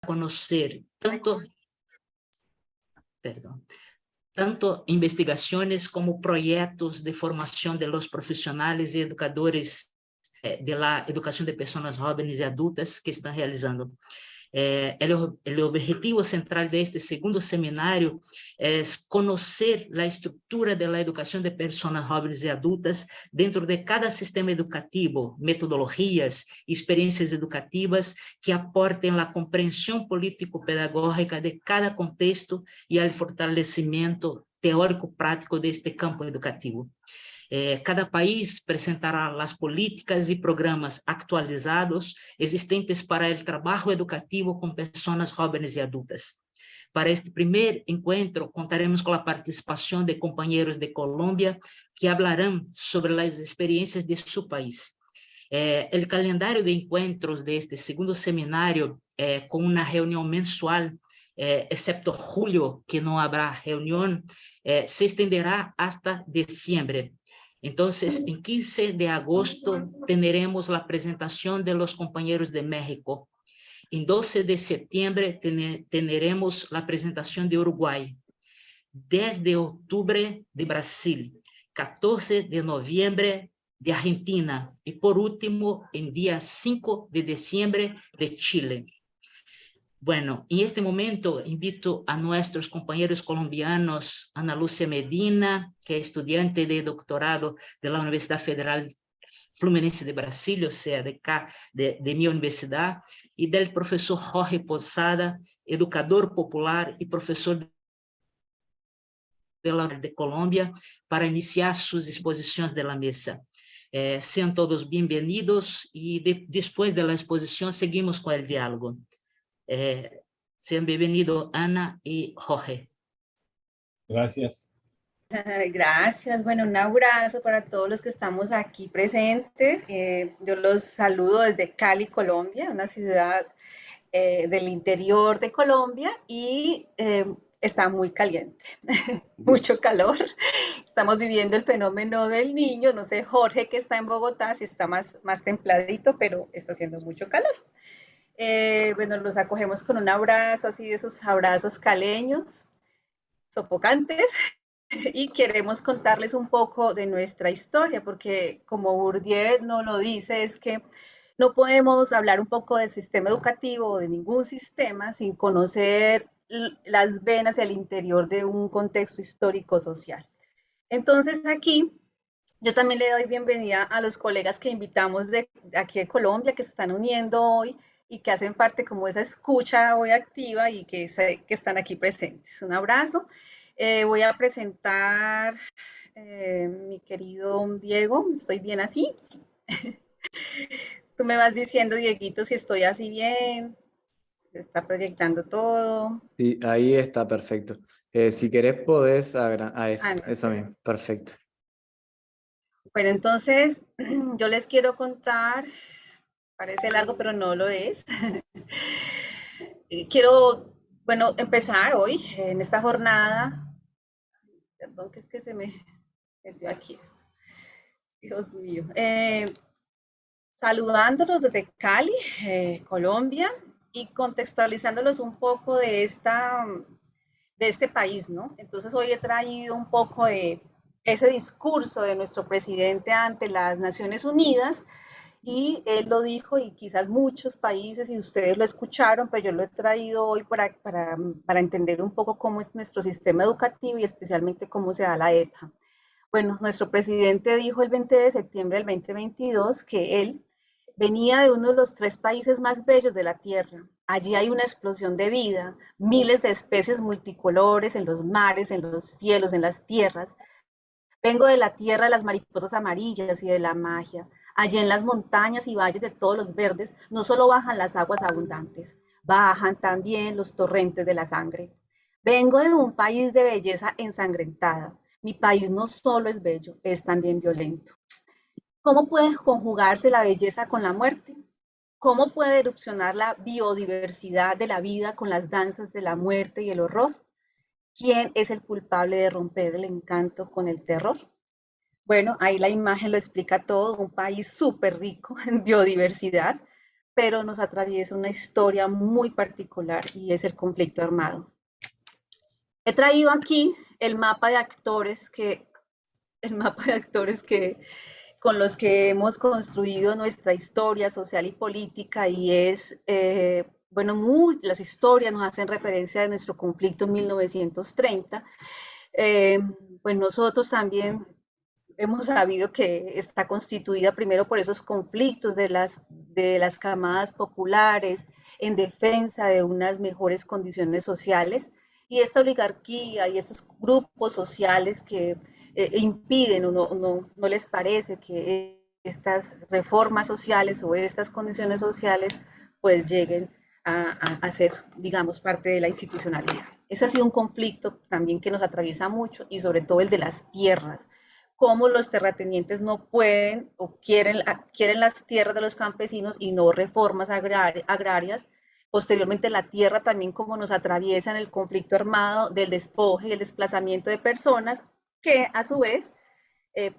conocer tanto investigaciones como proyectos de formación de los profesionales y educadores de la educación de personas jóvenes y adultas que están realizando. El objetivo central de este segundo seminario es conocer la estructura de la educación de personas jóvenes y adultas dentro de cada sistema educativo, metodologías, experiencias educativas que aporten la comprensión político-pedagógica de cada contexto y al fortalecimiento teórico-práctico de este campo educativo. Cada país presentará las políticas y programas actualizados existentes para el trabajo educativo con personas jóvenes y adultas. Para este primer encuentro, contaremos con la participación de compañeros de Colombia que hablarán sobre las experiencias de su país. El calendario de encuentros de este segundo seminario, con una reunión mensual, excepto julio, que no habrá reunión, se extenderá hasta diciembre. Entonces, en 15 de agosto tendremos la presentación de los compañeros de México. En 12 de septiembre tendremos la presentación de Uruguay. 10 de octubre de Brasil. 14 de noviembre de Argentina. Y por último, en día 5 de diciembre de Chile. Bueno, en este momento invito a nuestros compañeros colombianos, Ana Lucia Medina, que es estudiante de doctorado de la Universidad Federal Fluminense de Brasil, o sea, de mi universidad, y del profesor Jorge Posada, educador popular y profesor de Colombia, para iniciar sus exposiciones de la mesa. Sean todos bienvenidos y después de la exposición seguimos con el diálogo. Sean bienvenidos Ana y Jorge. Gracias. Gracias. Bueno, un abrazo para todos los que estamos aquí presentes. Yo los saludo desde Cali, Colombia, una ciudad del interior de Colombia y está muy caliente, mucho calor. Estamos viviendo el fenómeno del niño. No sé, Jorge, que está en Bogotá, si está más templadito, pero está haciendo mucho calor. Bueno, los acogemos con un abrazo, así de esos abrazos caleños, sofocantes, y queremos contarles un poco de nuestra historia, porque como Bourdieu nos lo dice, es que no podemos hablar un poco del sistema educativo o de ningún sistema sin conocer las venas y el interior de un contexto histórico-social. Entonces aquí yo también le doy bienvenida a los colegas que invitamos de aquí de Colombia, que se están uniendo hoy y que hacen parte como esa escucha hoy activa y que están aquí presentes. Un abrazo. Voy a presentar mi querido Diego. ¿Estoy bien así? Sí. Tú me vas diciendo, Dieguito, si estoy así bien. Se está proyectando todo. Sí, ahí está perfecto. Si querés podés eso, No, eso mismo, perfecto. Bueno, entonces yo les quiero contar, parece largo, pero no lo es. Quiero, bueno, empezar hoy en esta jornada. Perdón, que es que se me metió aquí esto. Dios mío. Saludándolos desde Cali, Colombia, y contextualizándolos un poco de este país, ¿no? Entonces hoy he traído un poco de ese discurso de nuestro presidente ante las Naciones Unidas, y él lo dijo, y quizás muchos países, y ustedes lo escucharon, pero yo lo he traído hoy para entender un poco cómo es nuestro sistema educativo y especialmente cómo se da la EPA. Bueno, nuestro presidente dijo el 20 de septiembre del 2022 que él venía de uno de los 3 países más bellos de la Tierra. Allí hay una explosión de vida, miles de especies multicolores en los mares, en los cielos, en las tierras. Vengo de la tierra de las mariposas amarillas y de la magia. Allí en las montañas y valles de todos los verdes no solo bajan las aguas abundantes, bajan también los torrentes de la sangre. Vengo de un país de belleza ensangrentada. Mi país no solo es bello, es también violento. ¿Cómo puede conjugarse la belleza con la muerte? ¿Cómo puede erupcionar la biodiversidad de la vida con las danzas de la muerte y el horror? ¿Quién es el culpable de romper el encanto con el terror? Bueno, ahí la imagen lo explica todo, un país súper rico en biodiversidad, pero nos atraviesa una historia muy particular y es el conflicto armado. He traído aquí el mapa de actores con los que hemos construido nuestra historia social y política y es, bueno, las historias nos hacen referencia de nuestro conflicto en 1930. Pues nosotros también hemos sabido que está constituida primero por esos conflictos de las camadas populares en defensa de unas mejores condiciones sociales y esta oligarquía y estos grupos sociales que impiden o no les parece que estas reformas sociales o estas condiciones sociales pues lleguen a ser, digamos, parte de la institucionalidad. Ese ha sido un conflicto también que nos atraviesa mucho y sobre todo el de las tierras, cómo los terratenientes no pueden o quieren las tierras de los campesinos y no reformas agrarias. Posteriormente la tierra también como nos atraviesa en el conflicto armado del despoje y el desplazamiento de personas que a su vez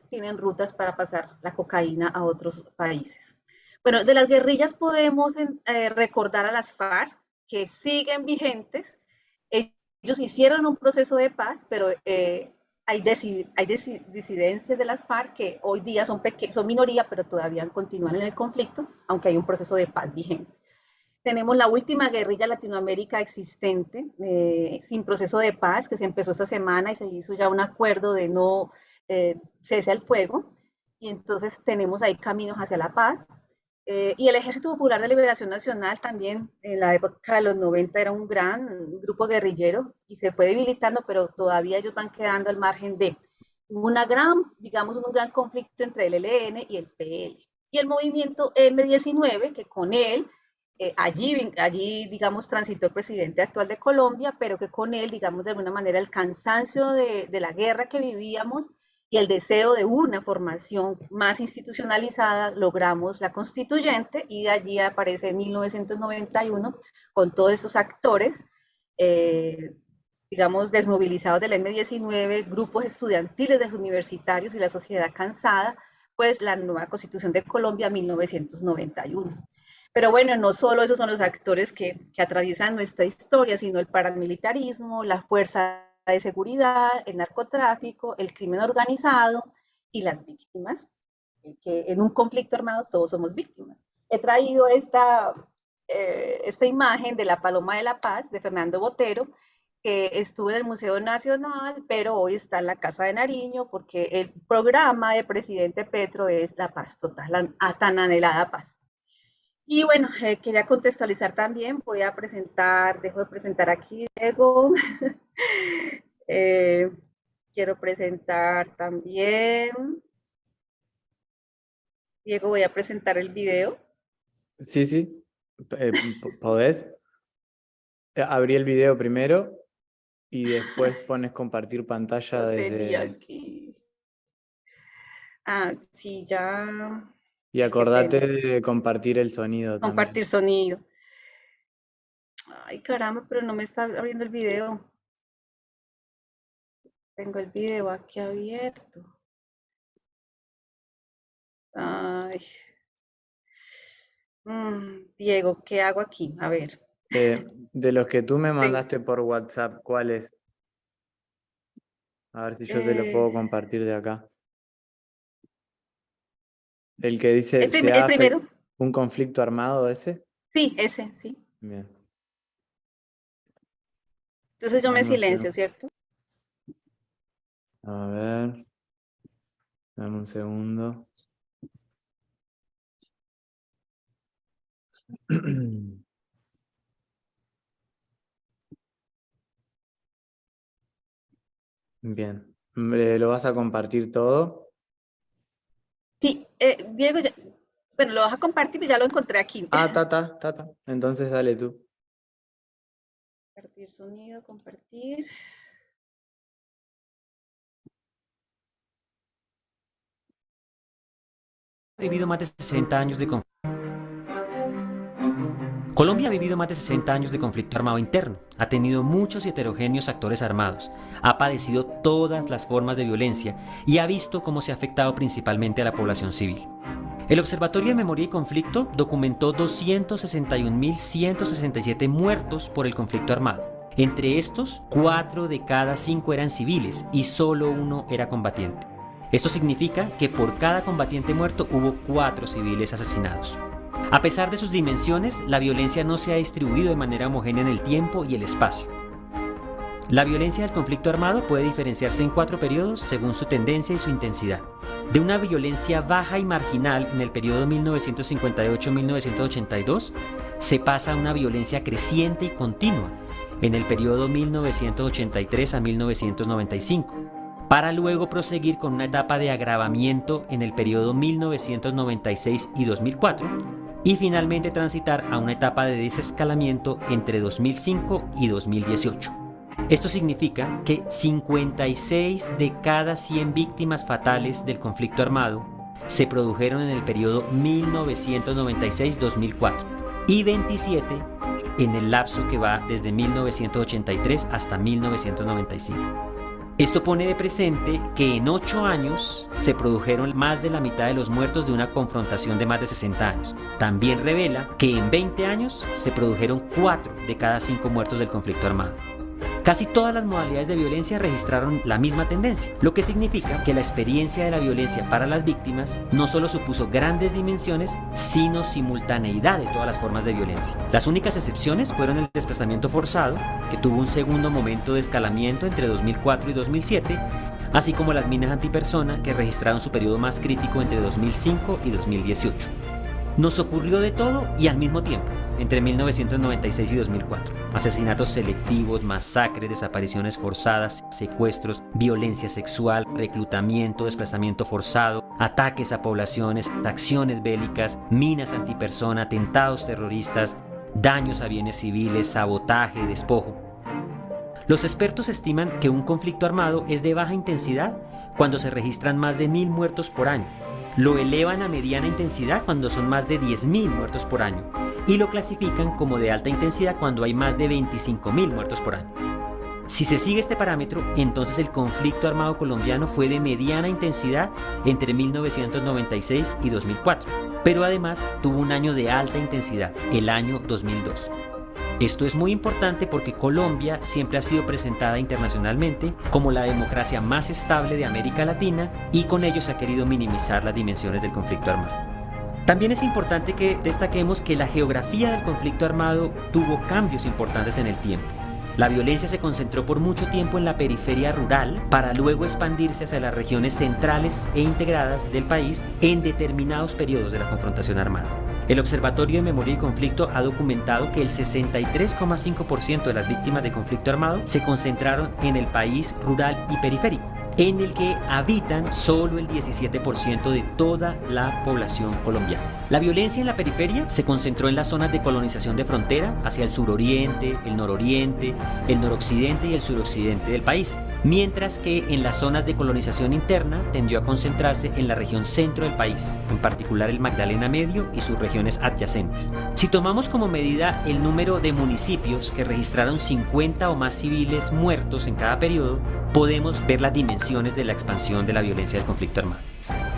tienen rutas para pasar la cocaína a otros países. Bueno, de las guerrillas podemos recordar a las FARC, que siguen vigentes. Ellos hicieron un proceso de paz, pero hay disidencias de las FARC que hoy día son minoría, pero todavía continúan en el conflicto, aunque hay un proceso de paz vigente. Tenemos la última guerrilla latinoamérica existente, sin proceso de paz, que se empezó esta semana y se hizo ya un acuerdo de no cese al fuego. Y entonces tenemos ahí caminos hacia la paz. Y el Ejército Popular de Liberación Nacional también en la época de los 90 era un gran grupo guerrillero y se fue debilitando, pero todavía ellos van quedando al margen de un gran conflicto entre el ELN y el PL. Y el movimiento M19, que con él, allí, digamos, transitó el presidente actual de Colombia, pero que con él, digamos, de alguna manera el cansancio de la guerra que vivíamos y el deseo de una formación más institucionalizada, logramos la constituyente y de allí aparece en 1991 con todos estos actores, digamos, desmovilizados del M19, grupos estudiantiles de universitarios y la sociedad cansada, pues la nueva Constitución de Colombia 1991. Pero bueno, no solo esos son los actores que atraviesan nuestra historia, sino el paramilitarismo, la fuerza de seguridad, el narcotráfico, el crimen organizado y las víctimas, que en un conflicto armado todos somos víctimas. He traído esta imagen de la Paloma de la Paz de Fernando Botero, que estuvo en el Museo Nacional, pero hoy está en la Casa de Nariño porque el programa del presidente Petro es la paz total, la tan anhelada paz. Y bueno, quería contextualizar también, dejo de presentar aquí, Diego. Quiero presentar también, Diego, voy a presentar el video. Sí, ¿podés? Abrí el video primero y después pones compartir pantalla desde... Aquí. Ah, sí, ya... Y acordate de compartir el sonido también. Compartir sonido. Ay, caramba, pero no me está abriendo el video. Tengo el video aquí abierto. Ay. Diego, ¿qué hago aquí? A ver. De los que tú me mandaste por WhatsApp, ¿cuál es? A ver si yo te lo puedo compartir de acá. El que dice, el primero. ¿Un conflicto armado ese? Sí, ese, sí. Bien. Entonces yo me silencio, ¿cierto? A ver. Dame un segundo. Bien. ¿Lo vas a compartir todo? Sí, Diego, bueno, lo vas a compartir, ya lo encontré aquí. Ah, ta. Entonces dale tú. Compartir sonido, compartir. Colombia ha vivido más de 60 años de conflicto armado interno, ha tenido muchos y heterogéneos actores armados, ha padecido todas las formas de violencia y ha visto cómo se ha afectado principalmente a la población civil. El Observatorio de Memoria y Conflicto documentó 261.167 muertos por el conflicto armado. Entre estos, 4 de cada 5 eran civiles y solo 1 era combatiente. Esto significa que por cada combatiente muerto hubo 4 civiles asesinados. A pesar de sus dimensiones, la violencia no se ha distribuido de manera homogénea en el tiempo y el espacio. La violencia del conflicto armado puede diferenciarse en 4 periodos según su tendencia y su intensidad. De una violencia baja y marginal en el periodo 1958-1982, se pasa a una violencia creciente y continua en el periodo 1983 a 1995, para luego proseguir con una etapa de agravamiento en el periodo 1996 y 2004, y finalmente transitar a una etapa de desescalamiento entre 2005 y 2018. Esto significa que 56 de cada 100 víctimas fatales del conflicto armado se produjeron en el periodo 1996-2004 y 27 en el lapso que va desde 1983 hasta 1995. Esto pone de presente que en 8 años se produjeron más de la mitad de los muertos de una confrontación de más de 60 años. También revela que en 20 años se produjeron 4 de cada 5 muertos del conflicto armado. Casi todas las modalidades de violencia registraron la misma tendencia, lo que significa que la experiencia de la violencia para las víctimas no solo supuso grandes dimensiones, sino simultaneidad de todas las formas de violencia. Las únicas excepciones fueron el desplazamiento forzado, que tuvo un segundo momento de escalamiento entre 2004 y 2007, así como las minas antipersona, que registraron su periodo más crítico entre 2005 y 2018. Nos ocurrió de todo y al mismo tiempo, entre 1996 y 2004. Asesinatos selectivos, masacres, desapariciones forzadas, secuestros, violencia sexual, reclutamiento, desplazamiento forzado, ataques a poblaciones, acciones bélicas, minas antipersona, atentados terroristas, daños a bienes civiles, sabotaje, despojo. Los expertos estiman que un conflicto armado es de baja intensidad cuando se registran más de 1.000 muertos por año. Lo elevan a mediana intensidad cuando son más de 10.000 muertos por año y lo clasifican como de alta intensidad cuando hay más de 25.000 muertos por año. Si se sigue este parámetro, entonces el conflicto armado colombiano fue de mediana intensidad entre 1996 y 2004, pero además tuvo un año de alta intensidad, el año 2002. Esto es muy importante porque Colombia siempre ha sido presentada internacionalmente como la democracia más estable de América Latina y con ello se ha querido minimizar las dimensiones del conflicto armado. También es importante que destaquemos que la geografía del conflicto armado tuvo cambios importantes en el tiempo. La violencia se concentró por mucho tiempo en la periferia rural para luego expandirse hacia las regiones centrales e integradas del país en determinados periodos de la confrontación armada. El Observatorio de Memoria y Conflicto ha documentado que el 63,5% de las víctimas de conflicto armado se concentraron en el país rural y periférico, en el que habitan solo el 17% de toda la población colombiana. La violencia en la periferia se concentró en las zonas de colonización de frontera hacia el suroriente, el nororiente, el noroccidente y el suroccidente del país, mientras que en las zonas de colonización interna tendió a concentrarse en la región centro del país, en particular el Magdalena Medio y sus regiones adyacentes. Si tomamos como medida el número de municipios que registraron 50 o más civiles muertos en cada periodo, podemos ver las dimensiones de la expansión de la violencia del conflicto armado.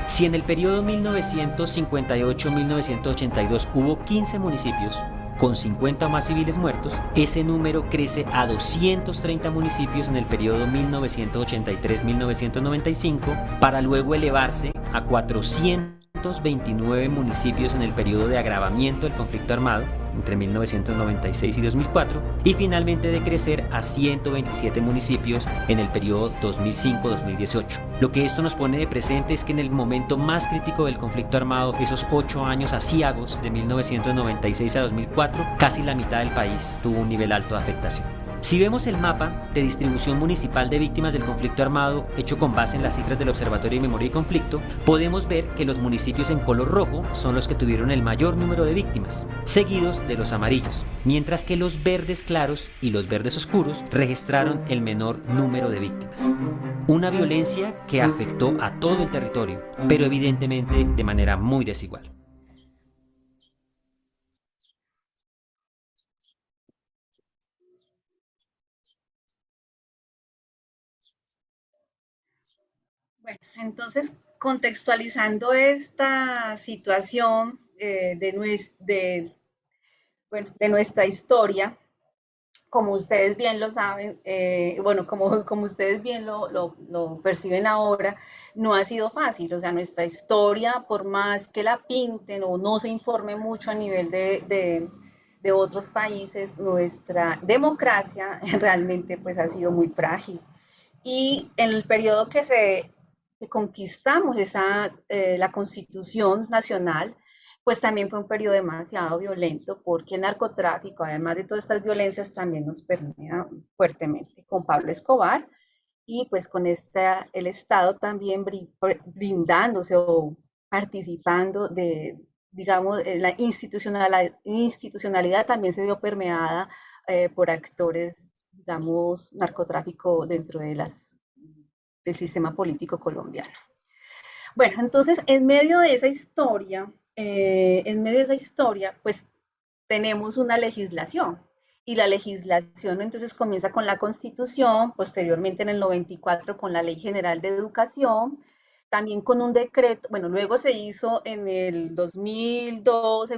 Si en el periodo 1958-1982 hubo 15 municipios con 50 o más civiles muertos, ese número crece a 230 municipios en el periodo 1983-1995 para luego elevarse a 429 municipios en el periodo de agravamiento del conflicto armado entre 1996 y 2004 y finalmente de crecer a 127 municipios en el periodo 2005-2018. Lo que esto nos pone de presente es que en el momento más crítico del conflicto armado, esos 8 años aciagos de 1996 a 2004, casi la mitad del país tuvo un nivel alto de afectación. Si vemos el mapa de distribución municipal de víctimas del conflicto armado hecho con base en las cifras del Observatorio de Memoria y Conflicto, podemos ver que los municipios en color rojo son los que tuvieron el mayor número de víctimas, seguidos de los amarillos, mientras que los verdes claros y los verdes oscuros registraron el menor número de víctimas. Una violencia que afectó a todo el territorio, pero evidentemente de manera muy desigual. Bueno, entonces, contextualizando esta situación de nuestra historia, como ustedes bien lo saben, bueno, como ustedes bien lo perciben ahora, no ha sido fácil. O sea, nuestra historia, por más que la pinten o no se informe mucho a nivel de otros países, nuestra democracia realmente pues ha sido muy frágil. Y en el periodo que conquistamos la Constitución Nacional, pues también fue un periodo demasiado violento, porque el narcotráfico, además de todas estas violencias, también nos permea fuertemente con Pablo Escobar, y pues con el Estado también brindándose o participando digamos, la institucionalidad también se vio permeada por actores, digamos, narcotráfico dentro del sistema político colombiano. Bueno, entonces, en medio de esa historia, pues tenemos una legislación. Y la legislación entonces comienza con la Constitución, posteriormente en el 94 con la Ley General de Educación, también con un decreto, bueno, luego se hizo en el 2002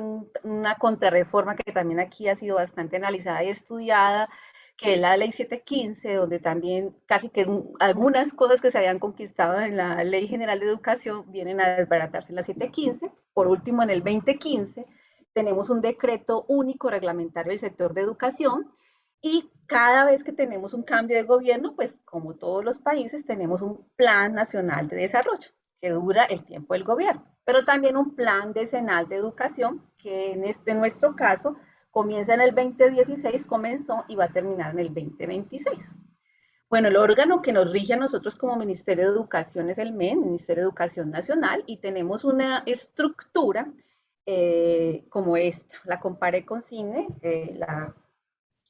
una contrarreforma que también aquí ha sido bastante analizada y estudiada, que es la Ley 715, donde también casi que algunas cosas que se habían conquistado en la Ley General de Educación vienen a desbaratarse en la 715. Por último, en el 2015 tenemos un decreto único reglamentario del sector de educación, y cada vez que tenemos un cambio de gobierno, pues como todos los países, tenemos un plan nacional de desarrollo que dura el tiempo del gobierno, pero también un plan decenal de educación que en nuestro caso comienza en el 2016, comenzó y va a terminar en el 2026. Bueno, el órgano que nos rige a nosotros como Ministerio de Educación es el MEN, Ministerio de Educación Nacional, y tenemos una estructura como esta. La comparé con CINE,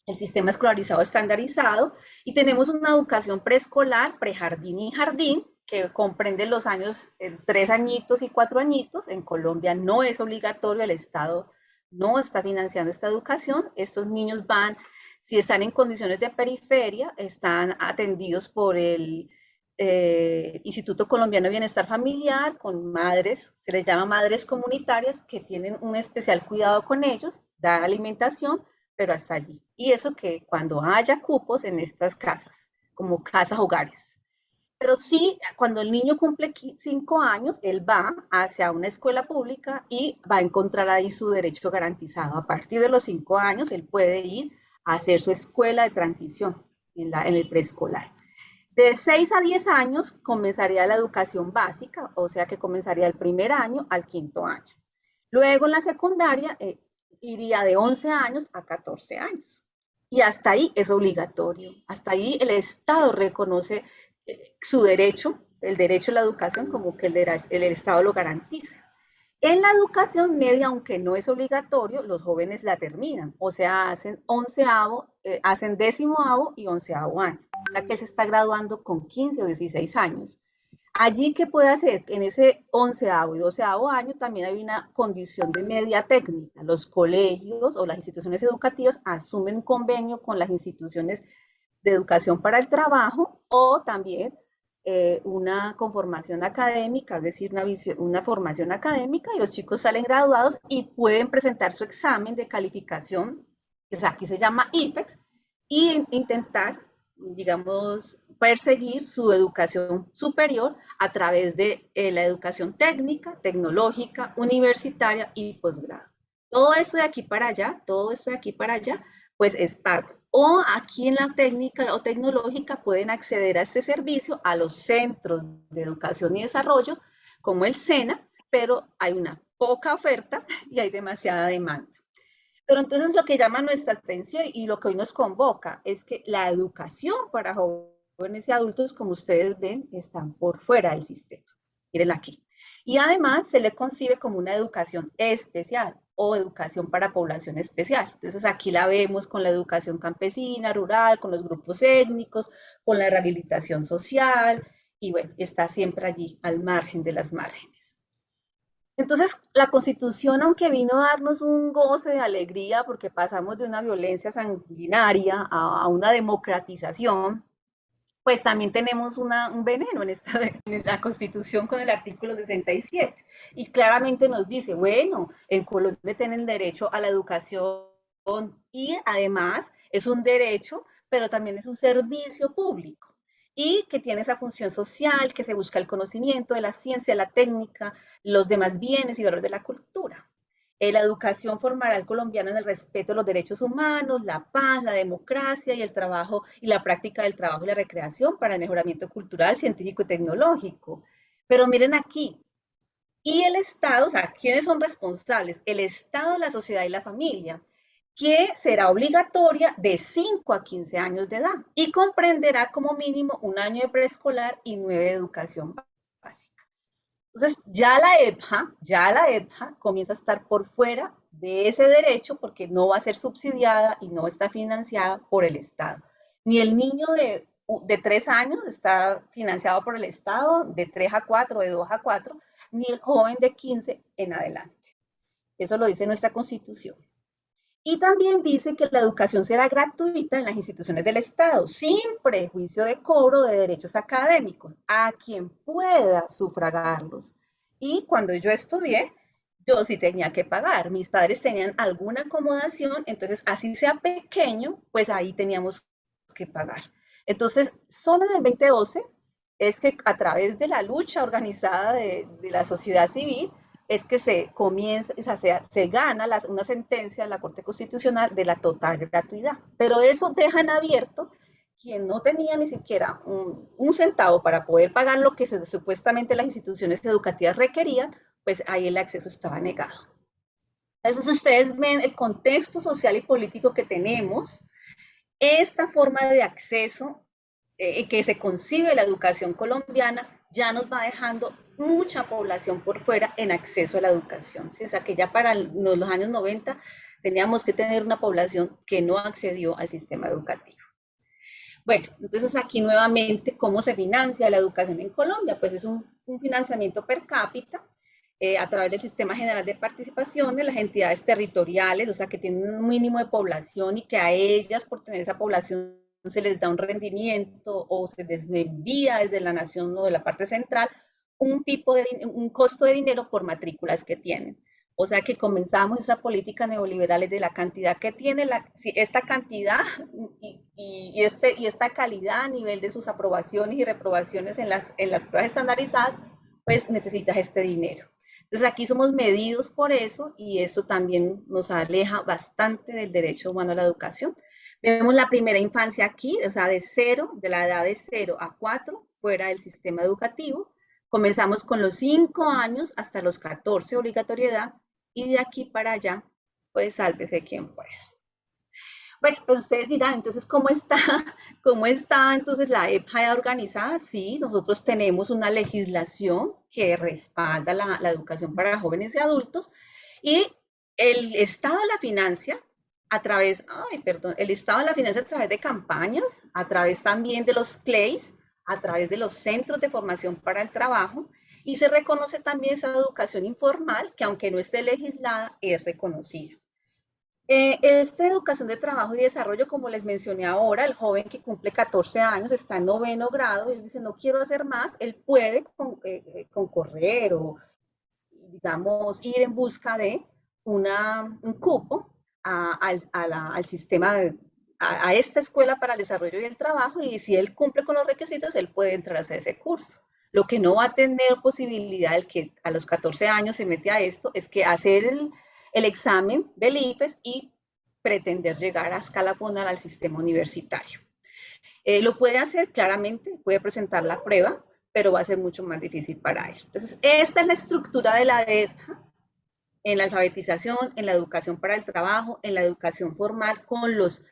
el sistema escolarizado estandarizado, y tenemos una educación preescolar, prejardín y jardín, que comprende los años 3 añitos y 4 añitos. En Colombia no es obligatorio, el Estado no está financiando esta educación. Estos niños van, si están en condiciones de periferia, están atendidos por el Instituto Colombiano de Bienestar Familiar, con madres, se les llama madres comunitarias, que tienen un especial cuidado con ellos, dan alimentación, pero hasta allí. Y eso que cuando haya cupos en estas casas, como casas hogares. Pero sí, cuando el niño cumple 5 años, él va hacia una escuela pública y va a encontrar ahí su derecho garantizado. A partir de los 5 años, él puede ir a hacer su escuela de transición en el preescolar. De 6 a 10 años comenzaría la educación básica, o sea que comenzaría el primer año al 5.º año. Luego en la secundaria iría de 11 años a 14 años. Y hasta ahí es obligatorio. Hasta ahí el Estado reconoce su derecho, el derecho a la educación, como que el Estado lo garantiza. En la educación media, aunque no es obligatorio, los jóvenes la terminan, o sea, hacen 10º y 11º año, o sea que él se está graduando con 15 o 16 años. Allí, ¿qué puede hacer? En ese 11º y 12º año también hay una condición de media técnica. Los colegios o las instituciones educativas asumen convenio con las instituciones de educación para el trabajo, o también una conformación académica, es decir, una formación académica, y los chicos salen graduados y pueden presentar su examen de calificación, que aquí se llama IFEX, y intentar, digamos, perseguir su educación superior a través de la educación técnica, tecnológica, universitaria y posgrado. Todo esto de aquí para allá, pues es pago. O aquí en la técnica o tecnológica pueden acceder a este servicio a los centros de educación y desarrollo, como el SENA, pero hay una poca oferta y hay demasiada demanda. Pero entonces lo que llama nuestra atención y lo que hoy nos convoca es que la educación para jóvenes y adultos, como ustedes ven, están por fuera del sistema. Miren aquí. Y además se le concibe como una educación especial o educación para población especial. Entonces aquí la vemos con la educación campesina, rural, con los grupos étnicos, con la rehabilitación social, y bueno, está siempre allí al margen de las márgenes. Entonces, la Constitución, aunque vino a darnos un goce de alegría porque pasamos de una violencia sanguinaria a una democratización, pues también tenemos un veneno en la Constitución con el artículo 67. Y claramente nos dice, bueno, en Colombia tienen derecho a la educación y además es un derecho, pero también es un servicio público y que tiene esa función social, que se busca el conocimiento de la ciencia, la técnica, los demás bienes y valores de la cultura. La educación formará al colombiano en el respeto de los derechos humanos, la paz, la democracia y el trabajo y la práctica del trabajo y la recreación para el mejoramiento cultural, científico y tecnológico. Pero miren aquí, y el Estado, o sea, ¿quiénes son responsables? El Estado, la sociedad y la familia, que será obligatoria de 5 a 15 años de edad y comprenderá como mínimo 1 año de preescolar y 9 de educación básica. Entonces, ya la EPJA comienza a estar por fuera de ese derecho porque no va a ser subsidiada y no está financiada por el Estado. Ni el niño de 3 años está financiado por el Estado, de 3 a 4, de 2 a 4, ni el joven de 15 en adelante. Eso lo dice nuestra Constitución. Y también dice que la educación será gratuita en las instituciones del Estado, sin prejuicio de cobro de derechos académicos, a quien pueda sufragarlos. Y cuando yo estudié, yo sí tenía que pagar. Mis padres tenían alguna acomodación, entonces así sea pequeño, pues ahí teníamos que pagar. Entonces, solo en el 2012 es que a través de la lucha organizada de la sociedad civil, es que se comienza, o sea, se gana una sentencia en la Corte Constitucional de la total gratuidad. Pero eso deja en abierto quien no tenía ni siquiera un centavo para poder pagar lo que supuestamente las instituciones educativas requerían, pues ahí el acceso estaba negado. Entonces, ustedes ven el contexto social y político que tenemos, esta forma de acceso que se concibe la educación colombiana ya nos va dejando mucha población por fuera en acceso a la educación, ¿sí? O sea que ya para los años 90 teníamos que tener una población que no accedió al sistema educativo. Bueno, entonces aquí nuevamente, ¿cómo se financia la educación en Colombia? Pues es un financiamiento per cápita a través del Sistema General de Participación de las entidades territoriales, o sea que tienen un mínimo de población y que a ellas, por tener esa población, se les da un rendimiento o se les envía desde la nación o de la parte central un costo de dinero por matrículas que tienen. O sea que comenzamos esa política neoliberal de la cantidad que tiene, esta cantidad y esta calidad a nivel de sus aprobaciones y reprobaciones en las pruebas estandarizadas, pues necesitas este dinero. Entonces aquí somos medidos por eso y eso también nos aleja bastante del derecho humano a la educación. Vemos la primera infancia aquí, o sea, de la edad de 0 a 4, fuera del sistema educativo. Comenzamos con los 5 años hasta los 14, obligatoriedad, y de aquí para allá, pues sálvese quien pueda. Bueno, pues ustedes dirán, entonces, ¿cómo está entonces la EPJA organizada? Sí, nosotros tenemos una legislación que respalda la educación para jóvenes y adultos, y el Estado la financia a través, el Estado la financia a través de campañas, a través también de los CLEIs, a través de los centros de formación para el trabajo, y se reconoce también esa educación informal, que aunque no esté legislada, es reconocida. Esta educación de trabajo y desarrollo, como les mencioné ahora, el joven que cumple 14 años está en 9º grado y él dice, no quiero hacer más, él puede concorrer o, digamos, ir en busca de un cupo al sistema, a esta escuela para el desarrollo y el trabajo, y si él cumple con los requisitos, él puede entrar a hacer ese curso. Lo que no va a tener posibilidad el que a los 14 años se mete a esto es que hacer el examen del IFES y pretender llegar a escalafonar al sistema universitario. Lo puede hacer claramente, puede presentar la prueba, pero va a ser mucho más difícil para él. Entonces, esta es la estructura de la EPJA en la alfabetización, en la educación para el trabajo, en la educación formal con los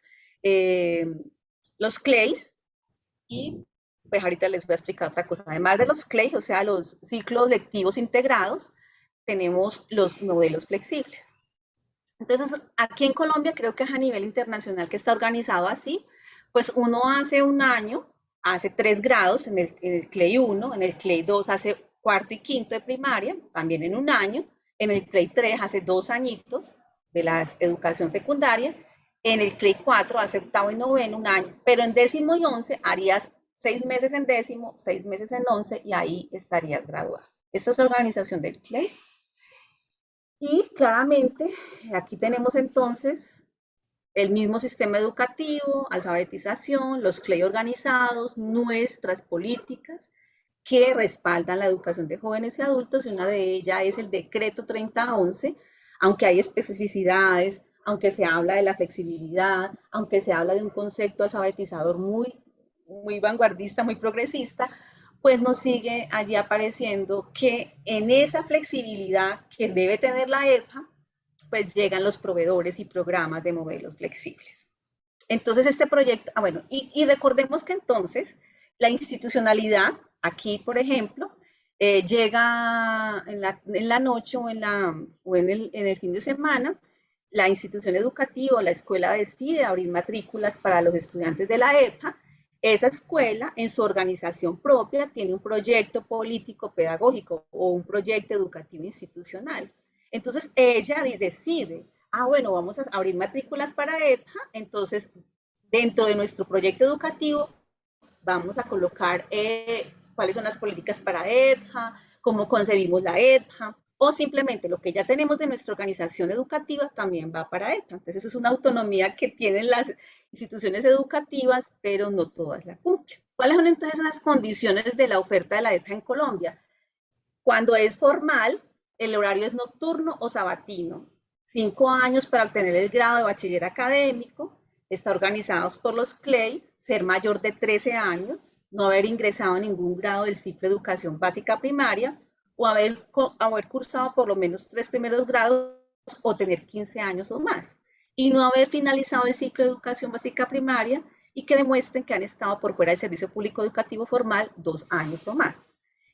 CLEIs, y pues ahorita les voy a explicar otra cosa. Además de los CLEIs, o sea, los ciclos lectivos integrados, tenemos los modelos flexibles. Entonces, aquí en Colombia creo que es a nivel internacional que está organizado así, pues uno hace un año, hace 3 grados en el CLEI 1, en el CLEI 2 hace 4º y 5º de primaria, también en un año, en el CLEI 3 hace 2 añitos de la educación secundaria, en el CLEI 4 hace 8º y 9º, un año, pero en 10º y 11 harías 6 meses en décimo, 6 meses en 11 y ahí estarías graduado. Esta es la organización del CLEI. Y claramente aquí tenemos entonces el mismo sistema educativo, alfabetización, los CLEI organizados, nuestras políticas que respaldan la educación de jóvenes y adultos, y una de ellas es el decreto 3011, aunque hay especificidades, aunque se habla de la flexibilidad, aunque se habla de un concepto alfabetizador muy vanguardista, muy progresista, pues nos sigue allí apareciendo que en esa flexibilidad que debe tener la EPA, pues llegan los proveedores y programas de modelos flexibles. Entonces este proyecto, bueno, y recordemos que entonces la institucionalidad, aquí por ejemplo, llega en la noche o en el fin de semana, la institución educativa o la escuela decide abrir matrículas para los estudiantes de la EPA. Esa escuela, en su organización propia, tiene un proyecto político pedagógico o un proyecto educativo institucional. Entonces, ella decide, bueno, vamos a abrir matrículas para EPA, entonces, dentro de nuestro proyecto educativo, vamos a colocar cuáles son las políticas para EPA, cómo concebimos la EPA, o simplemente lo que ya tenemos de nuestra organización educativa también va para EPA. Entonces, es una autonomía que tienen las instituciones educativas, pero no todas la cumplen. ¿Cuáles son entonces las condiciones de la oferta de la EPA en Colombia? Cuando es formal, el horario es nocturno o sabatino. 5 años para obtener el grado de bachiller académico, está organizados por los CLEIs, ser mayor de 13 años, no haber ingresado a ningún grado del ciclo de educación básica primaria, o haber cursado por lo menos 3 primeros grados o tener 15 años o más, y no haber finalizado el ciclo de educación básica primaria y que demuestren que han estado por fuera del servicio público educativo formal 2 años o más.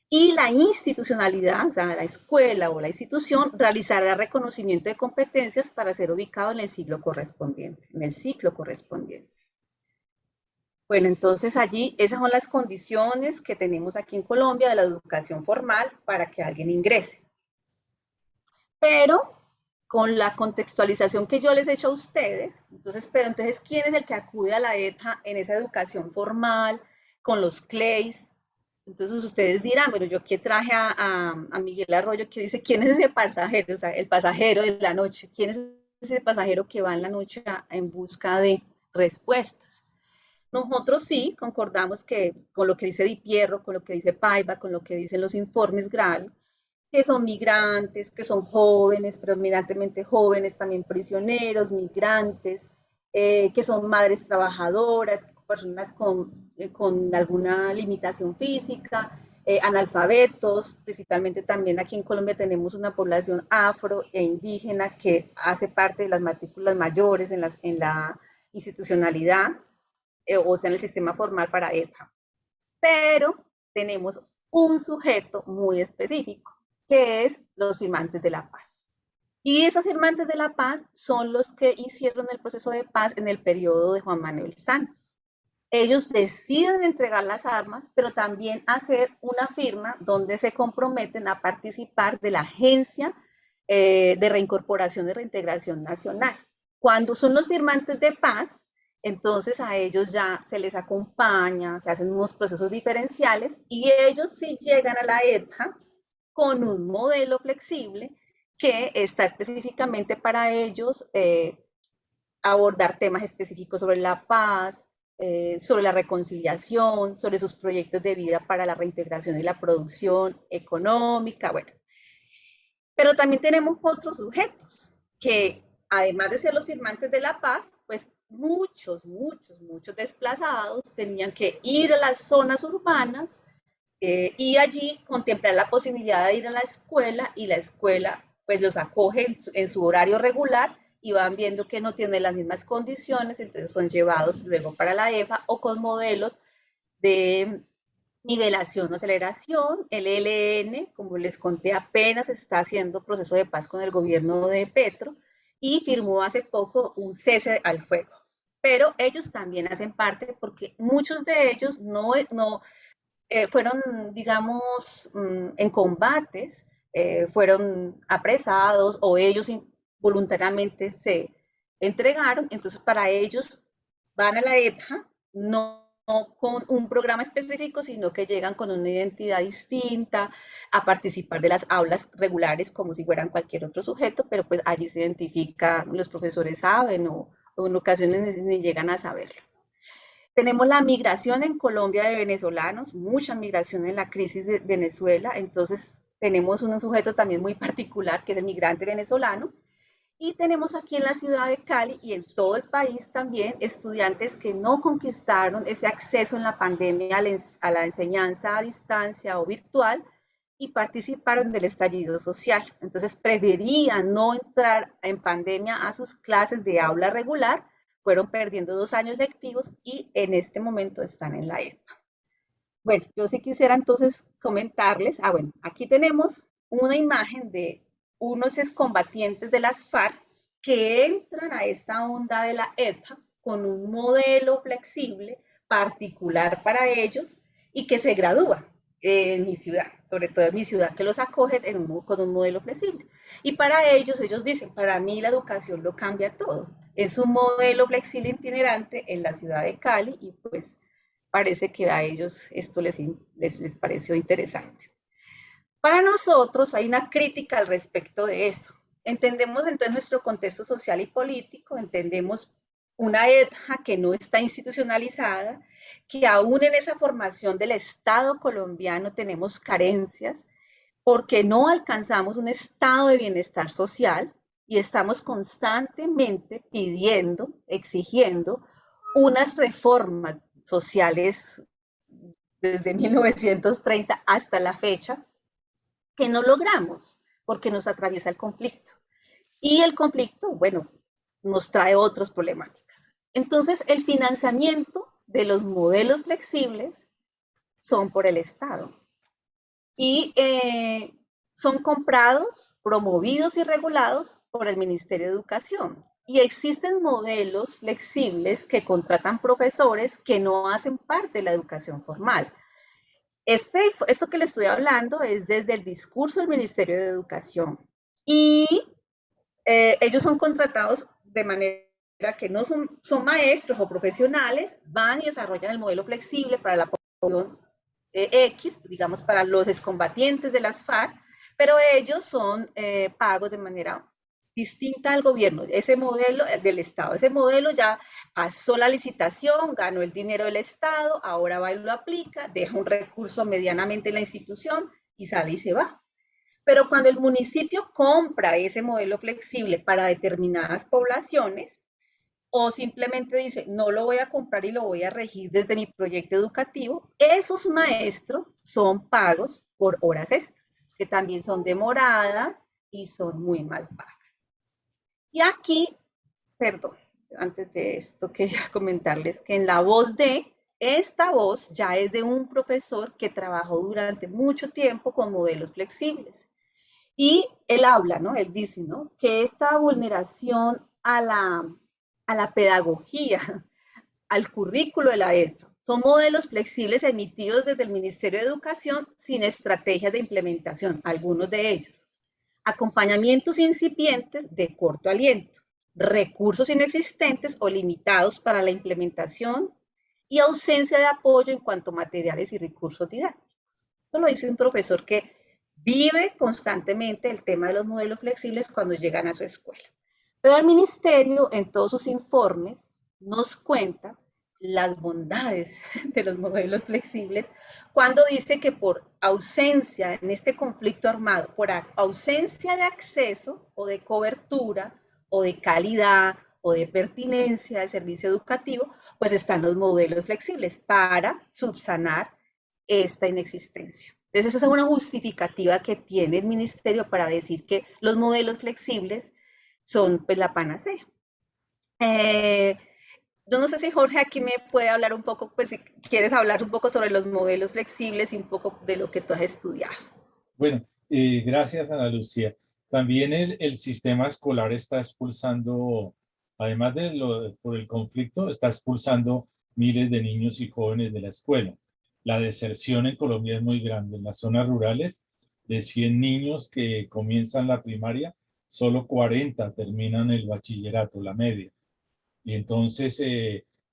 Y la institucionalidad, o sea, la escuela o la institución, realizará reconocimiento de competencias para ser ubicado en el ciclo correspondiente, Bueno, entonces allí esas son las condiciones que tenemos aquí en Colombia de la educación formal para que alguien ingrese. Pero con la contextualización que yo les he hecho a ustedes, entonces, ¿quién es el que acude a la EPA en esa educación formal, con los CLEIs? Entonces ustedes dirán, bueno, yo aquí traje a Miguel Arroyo que dice, ¿quién es ese pasajero? O sea, el pasajero de la noche. ¿Quién es ese pasajero que va en la noche en busca de respuestas? Nosotros sí concordamos que con lo que dice Di Pierro, con lo que dice Paiva, con lo que dicen los informes GRAL, que son migrantes, que son jóvenes, predominantemente jóvenes, también prisioneros, migrantes, que son madres trabajadoras, personas con alguna limitación física, analfabetos, principalmente también aquí en Colombia tenemos una población afro e indígena que hace parte de las matrículas mayores en la institucionalidad, o sea, en el sistema formal para EPA. Pero tenemos un sujeto muy específico, que es los firmantes de la paz. Y esos firmantes de la paz son los que hicieron el proceso de paz en el periodo de Juan Manuel Santos. Ellos deciden entregar las armas, pero también hacer una firma donde se comprometen a participar de la Agencia de Reincorporación y Reintegración Nacional. Cuando son los firmantes de paz, entonces a ellos ya se les acompaña, se hacen unos procesos diferenciales y ellos sí llegan a la EPA con un modelo flexible que está específicamente para ellos abordar temas específicos sobre la paz, sobre la reconciliación, sobre sus proyectos de vida para la reintegración y la producción económica, bueno. Pero también tenemos otros sujetos que, además de ser los firmantes de la paz, pues muchos desplazados tenían que ir a las zonas urbanas y allí contemplar la posibilidad de ir a la escuela, y la escuela pues los acoge en su horario regular y van viendo que no tienen las mismas condiciones, entonces son llevados luego para la EPA o con modelos de nivelación o aceleración. El ELN, como les conté, apenas está haciendo proceso de paz con el gobierno de Petro y firmó hace poco un cese al fuego. Pero ellos también hacen parte porque muchos de ellos no fueron, digamos, en combates, fueron apresados o ellos voluntariamente se entregaron, entonces para ellos van a la EPA, no con un programa específico, sino que llegan con una identidad distinta a participar de las aulas regulares como si fueran cualquier otro sujeto, pero pues allí se identifica, los profesores saben o en ocasiones ni llegan a saberlo. Tenemos la migración en Colombia de venezolanos, mucha migración en la crisis de Venezuela, entonces tenemos un sujeto también muy particular que es el migrante venezolano. Y tenemos aquí en la ciudad de Cali y en todo el país también estudiantes que no conquistaron ese acceso en la pandemia a la enseñanza a distancia o virtual y participaron del estallido social. Entonces preferían no entrar en pandemia a sus clases de aula regular, fueron perdiendo 2 años lectivos y en este momento están en la EPA. Bueno, yo sí quisiera entonces comentarles, bueno, aquí tenemos una imagen de unos excombatientes de las FARC que entran a esta onda de la EPA con un modelo flexible particular para ellos y que se gradúan en mi ciudad, sobre todo en mi ciudad que los acoge con un modelo flexible. Y para ellos dicen, para mí la educación lo cambia todo. Es un modelo flexible itinerante en la ciudad de Cali y pues parece que a ellos esto les pareció interesante. Para nosotros hay una crítica al respecto de eso. Entendemos entonces nuestro contexto social y político, entendemos una EPA que no está institucionalizada, que aún en esa formación del Estado colombiano tenemos carencias, porque no alcanzamos un estado de bienestar social y estamos constantemente pidiendo, exigiendo unas reformas sociales desde 1930 hasta la fecha, que no logramos porque nos atraviesa el conflicto. Y el conflicto, bueno, nos trae otras problemáticas. Entonces, el financiamiento de los modelos flexibles son por el Estado. Y son comprados, promovidos y regulados por el Ministerio de Educación. Y existen modelos flexibles que contratan profesores que no hacen parte de la educación formal. Esto que le estoy hablando es desde el discurso del Ministerio de Educación. Y ellos son contratados de manera que no son maestros o profesionales, van y desarrollan el modelo flexible para la población X, digamos para los excombatientes de las FARC, pero ellos son pagos de manera distinta al gobierno, ese modelo del Estado. Ese modelo ya pasó la licitación, ganó el dinero del Estado, ahora va y lo aplica, deja un recurso medianamente en la institución y sale y se va. Pero cuando el municipio compra ese modelo flexible para determinadas poblaciones, o simplemente dice, no lo voy a comprar y lo voy a regir desde mi proyecto educativo, esos maestros son pagos por horas extras, que también son demoradas y son muy mal pagas. Y aquí, perdón, antes de esto quería comentarles que en la voz esta voz ya es de un profesor que trabajó durante mucho tiempo con modelos flexibles. Y él habla, ¿no? Él dice, ¿no? Que esta vulneración a la pedagogía, al currículo de la EPA, son modelos flexibles emitidos desde el Ministerio de Educación sin estrategias de implementación, algunos de ellos. Acompañamientos incipientes de corto aliento, recursos inexistentes o limitados para la implementación y ausencia de apoyo en cuanto a materiales y recursos didácticos. Esto lo dice un profesor que vive constantemente el tema de los modelos flexibles cuando llegan a su escuela. Pero el ministerio en todos sus informes nos cuenta las bondades de los modelos flexibles cuando dice que por ausencia en este conflicto armado, por ausencia de acceso o de cobertura o de calidad o de pertinencia del servicio educativo, pues están los modelos flexibles para subsanar esta inexistencia. Entonces esa es una justificativa que tiene el ministerio para decir que los modelos flexibles son pues la panacea. Yo no sé si Jorge aquí me puede hablar un poco, pues si quieres hablar un poco sobre los modelos flexibles y un poco de lo que tú has estudiado. Bueno, gracias Ana Lucía. También el sistema escolar está expulsando, además de por el conflicto, está expulsando miles de niños y jóvenes de la escuela. La deserción en Colombia es muy grande. En las zonas rurales, de 100 niños que comienzan la primaria, solo 40 terminan el bachillerato, la media. Y entonces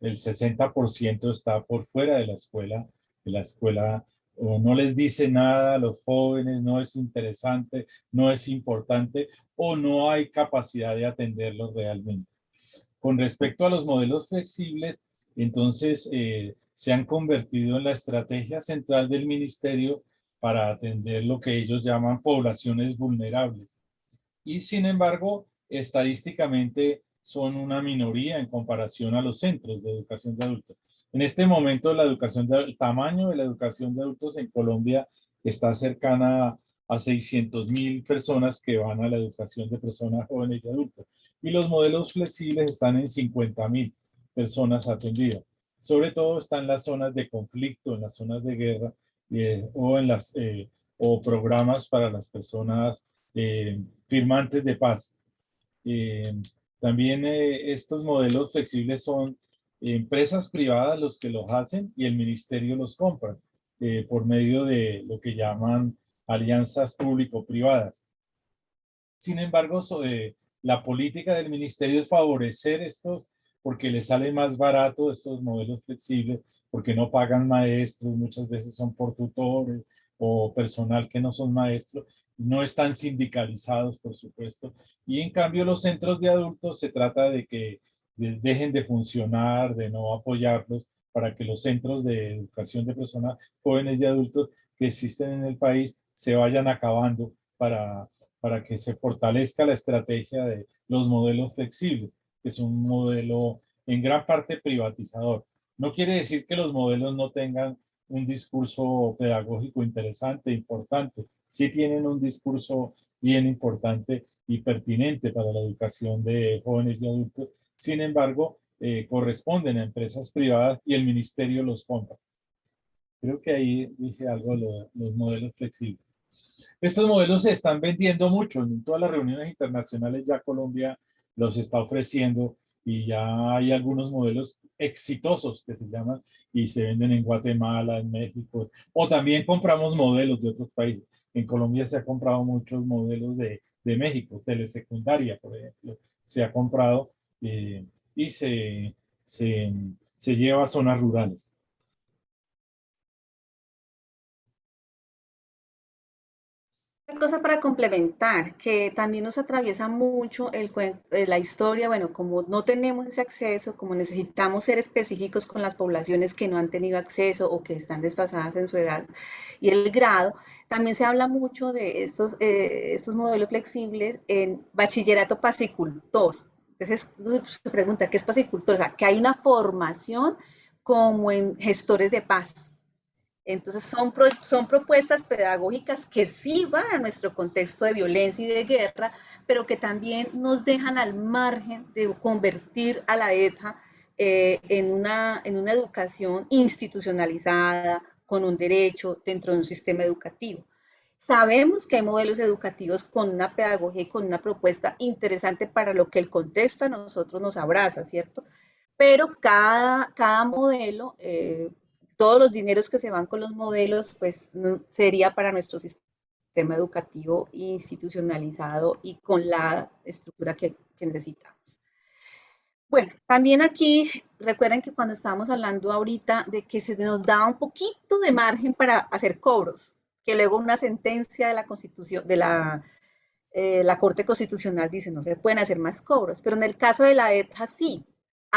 el 60% está por fuera de la escuela o no les dice nada a los jóvenes, no es interesante, no es importante o no hay capacidad de atenderlos realmente. Con respecto a los modelos flexibles, entonces se han convertido en la estrategia central del ministerio para atender lo que ellos llaman poblaciones vulnerables. Y sin embargo, estadísticamente son una minoría en comparación a los centros de educación de adultos. En este momento, el tamaño de la educación de adultos en Colombia está cercana a 600.000 personas que van a la educación de personas jóvenes y adultos. Y los modelos flexibles están en 50.000 personas atendidas. Sobre todo están en las zonas de conflicto, en las zonas de guerra o programas para las personas firmantes de paz. También estos modelos flexibles son empresas privadas los que los hacen y el ministerio los compra por medio de lo que llaman alianzas público-privadas. Sin embargo, la política del ministerio es favorecer estos porque les sale más barato estos modelos flexibles, porque no pagan maestros, muchas veces son por tutores o personal que no son maestros, no están sindicalizados, por supuesto. Y en cambio los centros de adultos se trata de que dejen de funcionar, de no apoyarlos, para que los centros de educación de personas jóvenes y adultos que existen en el país se vayan acabando para que se fortalezca la estrategia de los modelos flexibles, que es un modelo en gran parte privatizador. No quiere decir que los modelos no tengan un discurso pedagógico interesante, importante. Sí tienen un discurso bien importante y pertinente para la educación de jóvenes y adultos. Sin embargo, corresponden a empresas privadas y el ministerio los compra. Creo que ahí dije algo de los modelos flexibles. Estos modelos se están vendiendo mucho. En todas las reuniones internacionales ya Colombia los está ofreciendo y ya hay algunos modelos exitosos que se llaman y se venden en Guatemala, en México, o también compramos modelos de otros países. En Colombia se ha comprado muchos modelos de México, telesecundaria, por ejemplo, se ha comprado y se lleva a zonas rurales. Una cosa para complementar, que también nos atraviesa mucho la historia, bueno, como no tenemos ese acceso, como necesitamos ser específicos con las poblaciones que no han tenido acceso o que están desfasadas en su edad y el grado, también se habla mucho de estos modelos flexibles en bachillerato pacicultor. Entonces se pregunta, ¿qué es pacicultor? O sea, que hay una formación como en gestores de paz. Entonces son propuestas pedagógicas que sí van a nuestro contexto de violencia y de guerra, pero que también nos dejan al margen de convertir a la ETA en una educación institucionalizada, con un derecho dentro de un sistema educativo. Sabemos que hay modelos educativos con una pedagogía y con una propuesta interesante para lo que el contexto a nosotros nos abraza, ¿cierto? Pero cada modelo todos los dineros que se van con los modelos, pues no, sería para nuestro sistema educativo institucionalizado y con la estructura que necesitamos. Bueno, también aquí recuerden que cuando estábamos hablando ahorita de que se nos daba un poquito de margen para hacer cobros, que luego una sentencia de la Constitución, de la Corte Constitucional dice no se pueden hacer más cobros, pero en el caso de la ETA sí,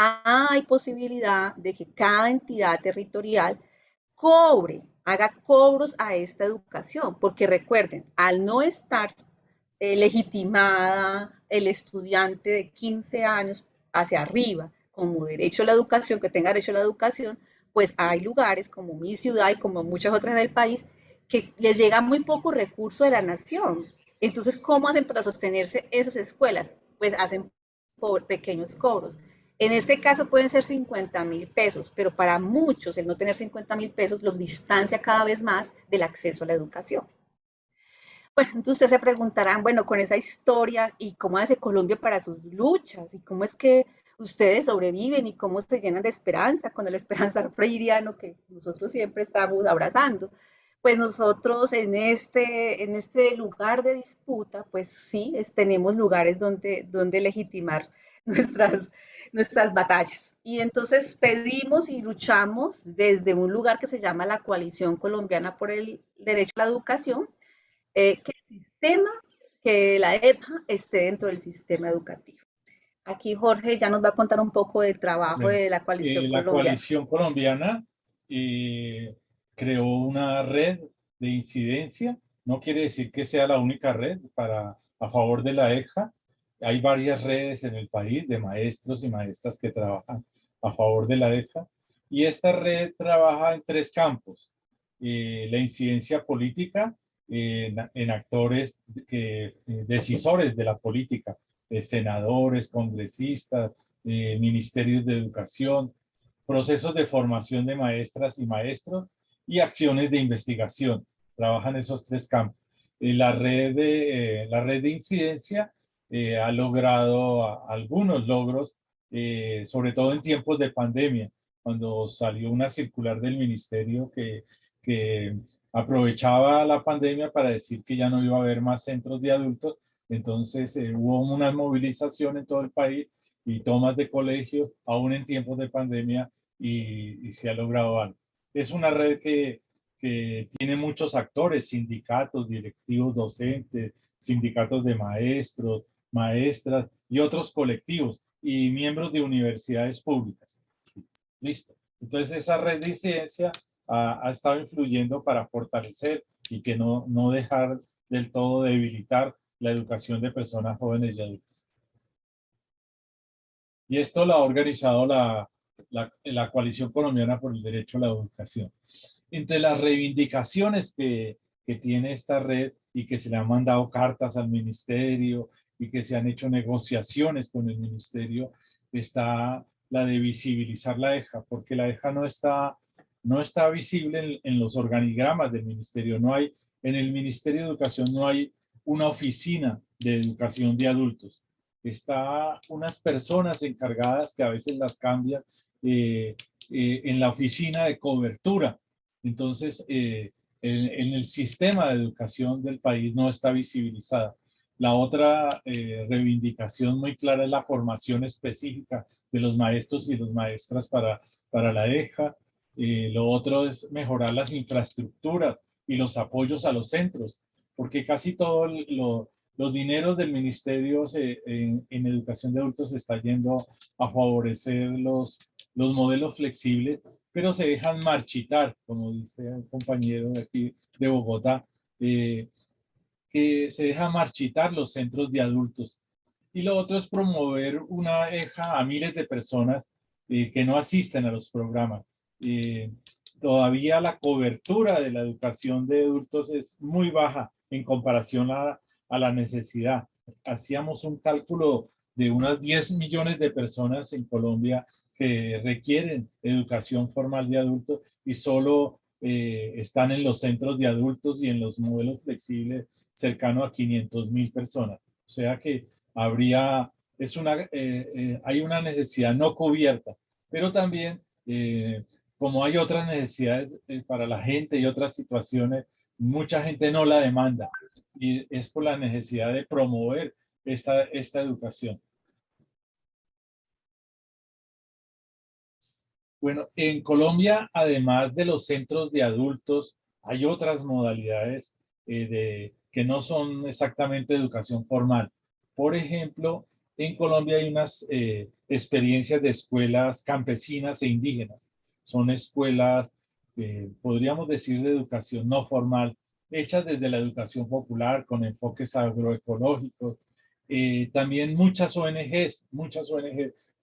hay posibilidad de que cada entidad territorial haga cobros a esta educación, porque recuerden, al no estar legitimada el estudiante de 15 años hacia arriba como derecho a la educación, que tenga derecho a la educación, pues hay lugares como mi ciudad y como muchas otras del país que les llega muy poco recurso de la nación. Entonces, ¿cómo hacen para sostenerse esas escuelas? Pues hacen por pequeños cobros. En este caso pueden ser 50.000 pesos, pero para muchos el no tener 50.000 pesos los distancia cada vez más del acceso a la educación. Bueno, entonces ustedes se preguntarán, bueno, con esa historia y cómo hace Colombia para sus luchas y cómo es que ustedes sobreviven y cómo se llenan de esperanza con el esperanzar freiriano que nosotros siempre estamos abrazando. Pues nosotros en este lugar de disputa, pues sí, tenemos lugares donde legitimar nuestras batallas. Y entonces pedimos y luchamos desde un lugar que se llama la Coalición Colombiana por el Derecho a la Educación, que el sistema, que la EPA esté dentro del sistema educativo. Aquí Jorge ya nos va a contar un poco del trabajo Bueno, de la Coalición la Colombiana. Coalición Colombiana creó una red de incidencia. No quiere decir que sea la única red a favor de la EJA. Hay varias redes en el país de maestros y maestras que trabajan a favor de la EJA. Y esta red trabaja en 3 campos. La incidencia política en actores decisores de la política, senadores, congresistas, ministerios de educación, procesos de formación de maestras y maestros y acciones de investigación. Trabajan esos 3 campos. La red de incidencia ha logrado algunos logros, sobre todo en tiempos de pandemia, cuando salió una circular del ministerio que aprovechaba la pandemia para decir que ya no iba a haber más centros de adultos. Entonces hubo una movilización en todo el país y tomas de colegios, aún en tiempos de pandemia, y se ha logrado algo. Es una red que tiene muchos actores, sindicatos, directivos docentes, sindicatos de maestros, maestras y otros colectivos y miembros de universidades públicas. Sí, listo. Entonces esa red de incidencia ha estado influyendo para fortalecer y que no dejar del todo debilitar la educación de personas jóvenes y adultas. Y esto lo ha organizado la Coalición Colombiana por el Derecho a la Educación. Entre las reivindicaciones que tiene esta red y que se le han mandado cartas al ministerio y que se han hecho negociaciones con el ministerio, está la de visibilizar la EJA, porque la EJA no está visible en los organigramas del ministerio. En el Ministerio de Educación no hay una oficina de educación de adultos. Está unas personas encargadas que a veces las cambian en la oficina de cobertura. Entonces, en el sistema de educación del país no está visibilizada. La otra reivindicación muy clara es la formación específica de los maestros y las maestras para la EJA. Lo otro es mejorar las infraestructuras y los apoyos a los centros, porque casi todos los dineros del ministerio en educación de adultos se está yendo a favorecer los modelos flexibles, pero se dejan marchitar, como dice un compañero de aquí de Bogotá, que se dejan marchitar los centros de adultos. Y lo otro es promover una EJA a miles de personas que no asisten a los programas. Todavía la cobertura de la educación de adultos es muy baja en comparación a la necesidad. Hacíamos un cálculo de unas 10 millones de personas en Colombia que requieren educación formal de adultos y solo están en los centros de adultos y en los modelos flexibles cercano a 500,000 personas. O sea que hay una necesidad no cubierta, pero también como hay otras necesidades para la gente y otras situaciones, mucha gente no la demanda y es por la necesidad de promover esta educación. Bueno, en Colombia, además de los centros de adultos, hay otras modalidades que no son exactamente educación formal. Por ejemplo, en Colombia hay unas experiencias de escuelas campesinas e indígenas. Son escuelas, podríamos decir, de educación no formal, hechas desde la educación popular con enfoques agroecológicos. También muchas ONGs,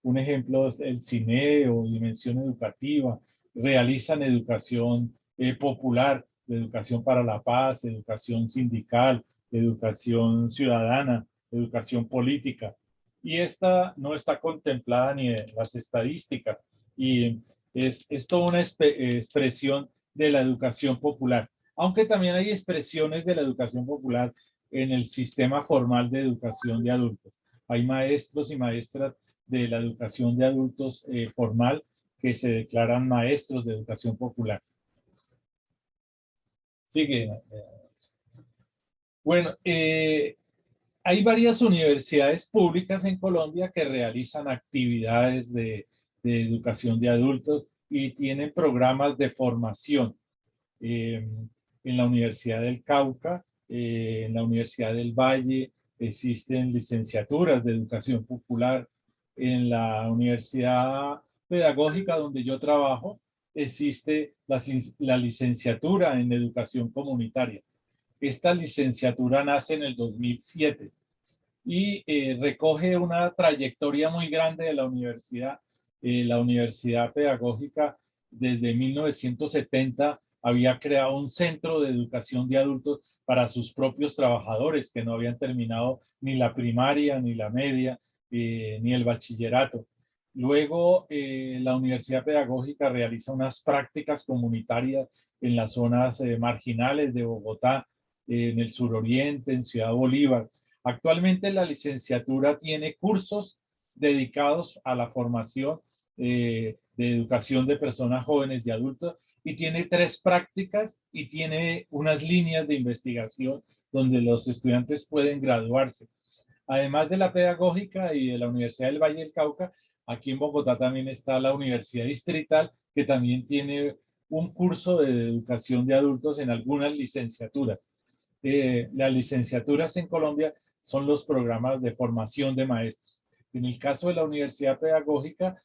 un ejemplo es el CINE o Dimensión Educativa, realizan educación popular, educación para la paz, educación sindical, educación ciudadana, educación política. Y esta no está contemplada ni en las estadísticas. Y es toda una expresión de la educación popular. Aunque también hay expresiones de la educación popular en el sistema formal de educación de adultos. Hay maestros y maestras de la educación de adultos formal que se declaran maestros de educación popular. Sigue. Bueno, Hay varias universidades públicas en Colombia que realizan actividades de educación de adultos y tienen programas de formación. En la Universidad del Cauca, en la Universidad del Valle, existen licenciaturas de educación popular. En la Universidad Pedagógica donde yo trabajo, existe la licenciatura en educación comunitaria. Esta licenciatura nace en el 2007 y recoge una trayectoria muy grande de la universidad. La Universidad Pedagógica desde 1970 había creado un centro de educación de adultos para sus propios trabajadores que no habían terminado ni la primaria, ni la media, ni el bachillerato. Luego, la Universidad Pedagógica realiza unas prácticas comunitarias en las zonas marginales de Bogotá, en el suroriente, en Ciudad Bolívar. Actualmente la licenciatura tiene cursos dedicados a la formación de educación de personas jóvenes y adultos y tiene 3 prácticas y tiene unas líneas de investigación donde los estudiantes pueden graduarse. Además de la pedagógica y de la Universidad del Valle del Cauca, aquí en Bogotá también está la Universidad Distrital, que también tiene un curso de educación de adultos en algunas licenciaturas. Las licenciaturas en Colombia son los programas de formación de maestros. En el caso de la Universidad Pedagógica,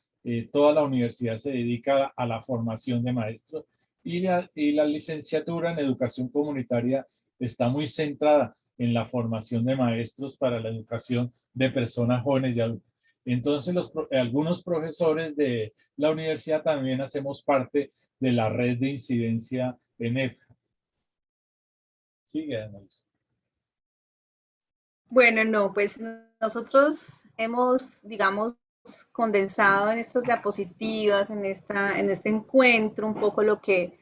toda la universidad se dedica a la formación de maestros y la licenciatura en educación comunitaria está muy centrada en la formación de maestros para la educación de personas jóvenes y adultos. Entonces, algunos profesores de la universidad también hacemos parte de la red de incidencia en EPJA. Sigue, Ana Luz. Bueno, no, pues nosotros hemos, digamos, condensado en estas diapositivas, en este encuentro, un poco lo que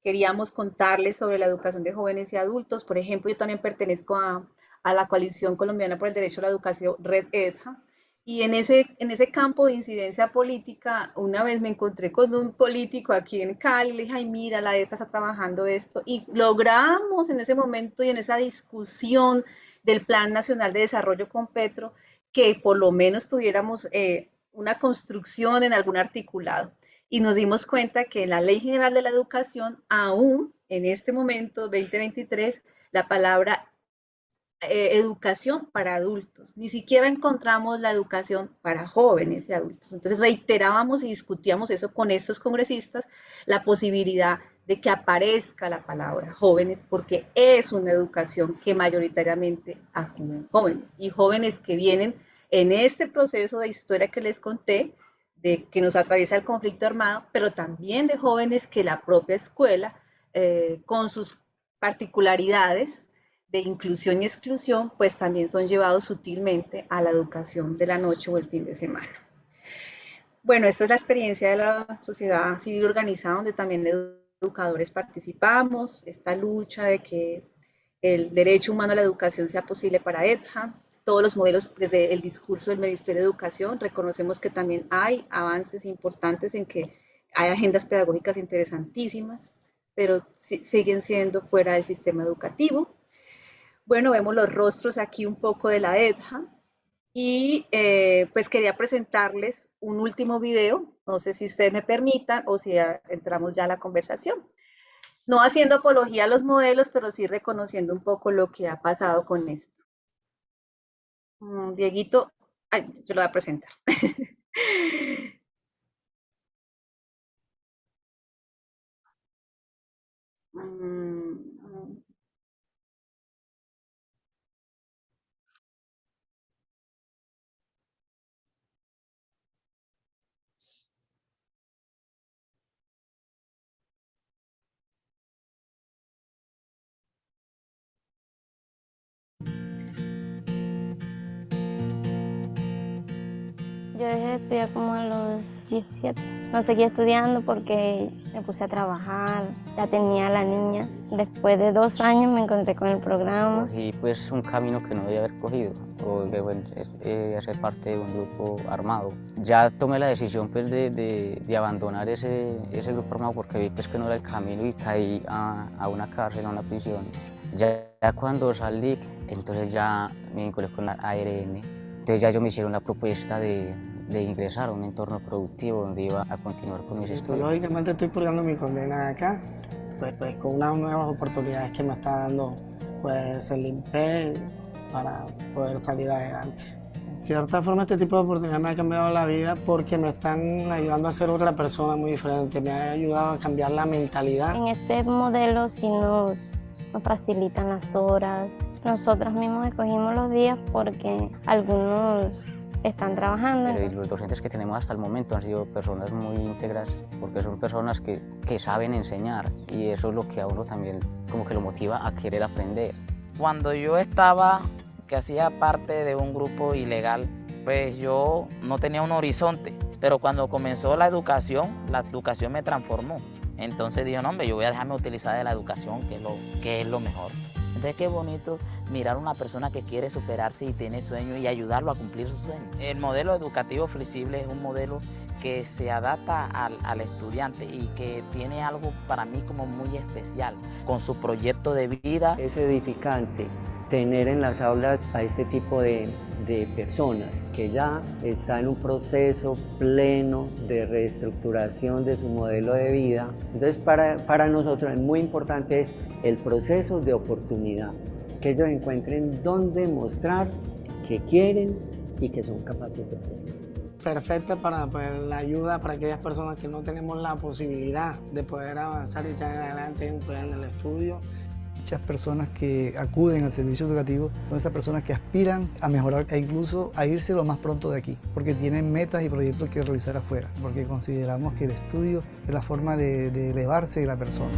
queríamos contarles sobre la educación de jóvenes y adultos. Por ejemplo, yo también pertenezco a la Coalición Colombiana por el Derecho a la Educación, Red EDJA, y en ese campo de incidencia política, una vez me encontré con un político aquí en Cali, le dije, ay, mira, la EDJA está trabajando esto, y logramos en ese momento y en esa discusión del Plan Nacional de Desarrollo con Petro, que por lo menos tuviéramos una construcción en algún articulado. Y nos dimos cuenta que en la Ley General de la Educación, aún en este momento, 2023, la palabra educación para adultos, ni siquiera encontramos la educación para jóvenes y adultos. Entonces reiterábamos y discutíamos eso con estos congresistas, la posibilidad de que aparezca la palabra jóvenes, porque es una educación que mayoritariamente acude jóvenes, y jóvenes que vienen en este proceso de historia que les conté, de que nos atraviesa el conflicto armado, pero también de jóvenes que la propia escuela, con sus particularidades de inclusión y exclusión, pues también son llevados sutilmente a la educación de la noche o el fin de semana. Bueno, esta es la experiencia de la sociedad civil organizada, donde también educadores participamos, esta lucha de que el derecho humano a la educación sea posible para EDJA, todos los modelos desde el discurso del Ministerio de Educación, reconocemos que también hay avances importantes en que hay agendas pedagógicas interesantísimas, pero siguen siendo fuera del sistema educativo. Bueno, vemos los rostros aquí un poco de la EDJA y pues quería presentarles un último video, no sé si ustedes me permitan o si entramos ya a la conversación. No haciendo apología a los modelos, pero sí reconociendo un poco lo que ha pasado con esto. Dieguito, ay, yo lo voy a presentar. Yo dejé de estudiar como a los 17. No seguí estudiando porque me puse a trabajar, ya tenía a la niña. Después de 2 años me encontré con el programa. Cogí pues un camino que no debía haber cogido, o de hacer parte de un grupo armado. Ya tomé la decisión pues de abandonar ese grupo armado porque vi pues que no era el camino y caí a una cárcel, a una prisión. Ya cuando salí, entonces ya me vinculé con la ARN. Entonces ya ellos me hicieron la propuesta de ingresar a un entorno productivo donde iba a continuar con mis estudios. Lógicamente estoy purgando mi condena acá, pues con unas nuevas oportunidades que me está dando pues el INPE para poder salir adelante. En cierta forma este tipo de oportunidades me ha cambiado la vida porque me están ayudando a ser otra persona muy diferente, me ha ayudado a cambiar la mentalidad. En este modelo sí nos facilitan las horas. Nosotros mismos escogimos los días porque algunos están trabajando. Pero los docentes que tenemos hasta el momento han sido personas muy íntegras porque son personas que saben enseñar y eso es lo que a uno también como que lo motiva a querer aprender. Cuando yo estaba, que hacía parte de un grupo ilegal, pues yo no tenía un horizonte, pero cuando comenzó la educación me transformó. Entonces dije, no hombre, yo voy a dejarme utilizar de la educación, que es lo mejor. Entonces qué bonito mirar a una persona que quiere superarse y tiene sueños y ayudarlo a cumplir sus sueños. El modelo educativo flexible es un modelo que se adapta al estudiante y que tiene algo para mí como muy especial con su proyecto de vida. Es edificante tener en las aulas a este tipo de personas que ya están en un proceso pleno de reestructuración de su modelo de vida. Entonces para nosotros es muy importante es el proceso de oportunidad, que ellos encuentren dónde mostrar que quieren y que son capaces de hacer. Perfecta para la ayuda para aquellas personas que no tenemos la posibilidad de poder avanzar y echar adelante en el estudio. Muchas personas que acuden al servicio educativo son esas personas que aspiran a mejorar e incluso a irse lo más pronto de aquí, porque tienen metas y proyectos que realizar afuera, porque consideramos que el estudio es la forma de elevarse de la persona.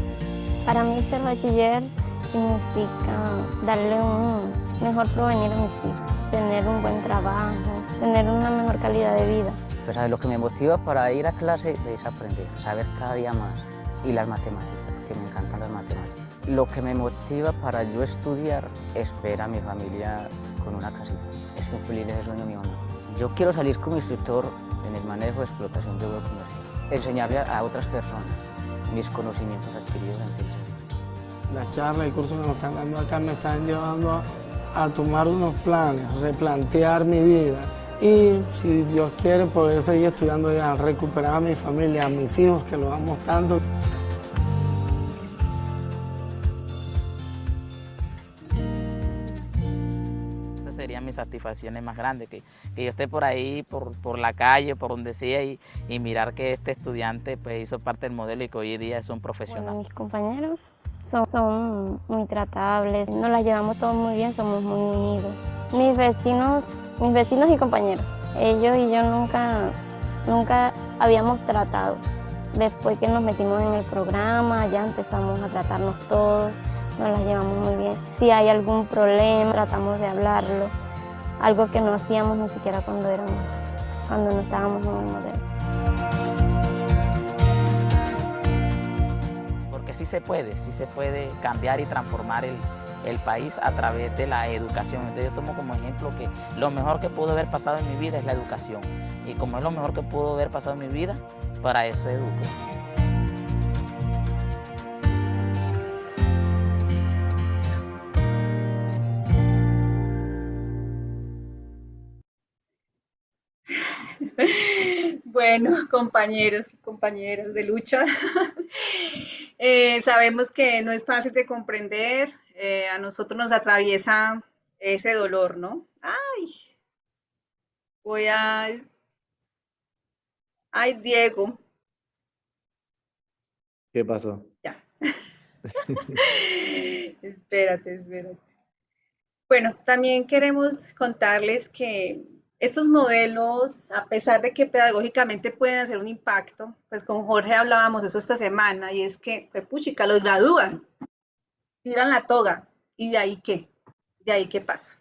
Para mí ser bachiller significa darle un mejor porvenir a mis hijos, tener un buen trabajo, tener una mejor calidad de vida. Pues ¿sabes? Lo que me motiva para ir a clase es aprender, saber cada día más y las matemáticas, que me encantan las matemáticas. Lo que me motiva para yo estudiar es ver a mi familia con una casita. Es cumplir ese sueño de mi mamá. Yo quiero salir como instructor en el manejo de explotación de huevo comercial, enseñarle a otras personas mis conocimientos adquiridos en Telsa. Las charlas y cursos que nos están dando acá me están llevando a tomar unos planes, replantear mi vida y, si Dios quiere, poder seguir estudiando ya, recuperar a mi familia, a mis hijos, que los amo tanto. Esas serían mis satisfacciones más grandes, que yo esté por ahí, por la calle, por donde sea, y mirar que este estudiante pues hizo parte del modelo y que hoy en día es un profesional. Bueno, mis compañeros son muy tratables, nos las llevamos todos muy bien, somos muy unidos. Mis vecinos y compañeros, ellos y yo nunca habíamos tratado. Después que nos metimos en el programa, ya empezamos a tratarnos todos, nos las llevamos muy bien. Si hay algún problema, tratamos de hablarlo, algo que no hacíamos ni siquiera cuando no estábamos en el modelo. Porque sí se puede cambiar y transformar el país a través de la educación. Entonces yo tomo como ejemplo que lo mejor que pudo haber pasado en mi vida es la educación. Y como es lo mejor que pudo haber pasado en mi vida, para eso educo. Bueno, compañeros y compañeras de lucha, sabemos que no es fácil de comprender, a nosotros nos atraviesa ese dolor, ¿no? Ay, Diego. ¿Qué pasó? Ya. Espérate. Bueno, también queremos contarles que estos modelos, a pesar de que pedagógicamente pueden hacer un impacto, pues con Jorge hablábamos de eso esta semana, y es que, pues, puchica, los gradúan, tiran la toga, ¿y de ahí qué? ¿De ahí qué pasa?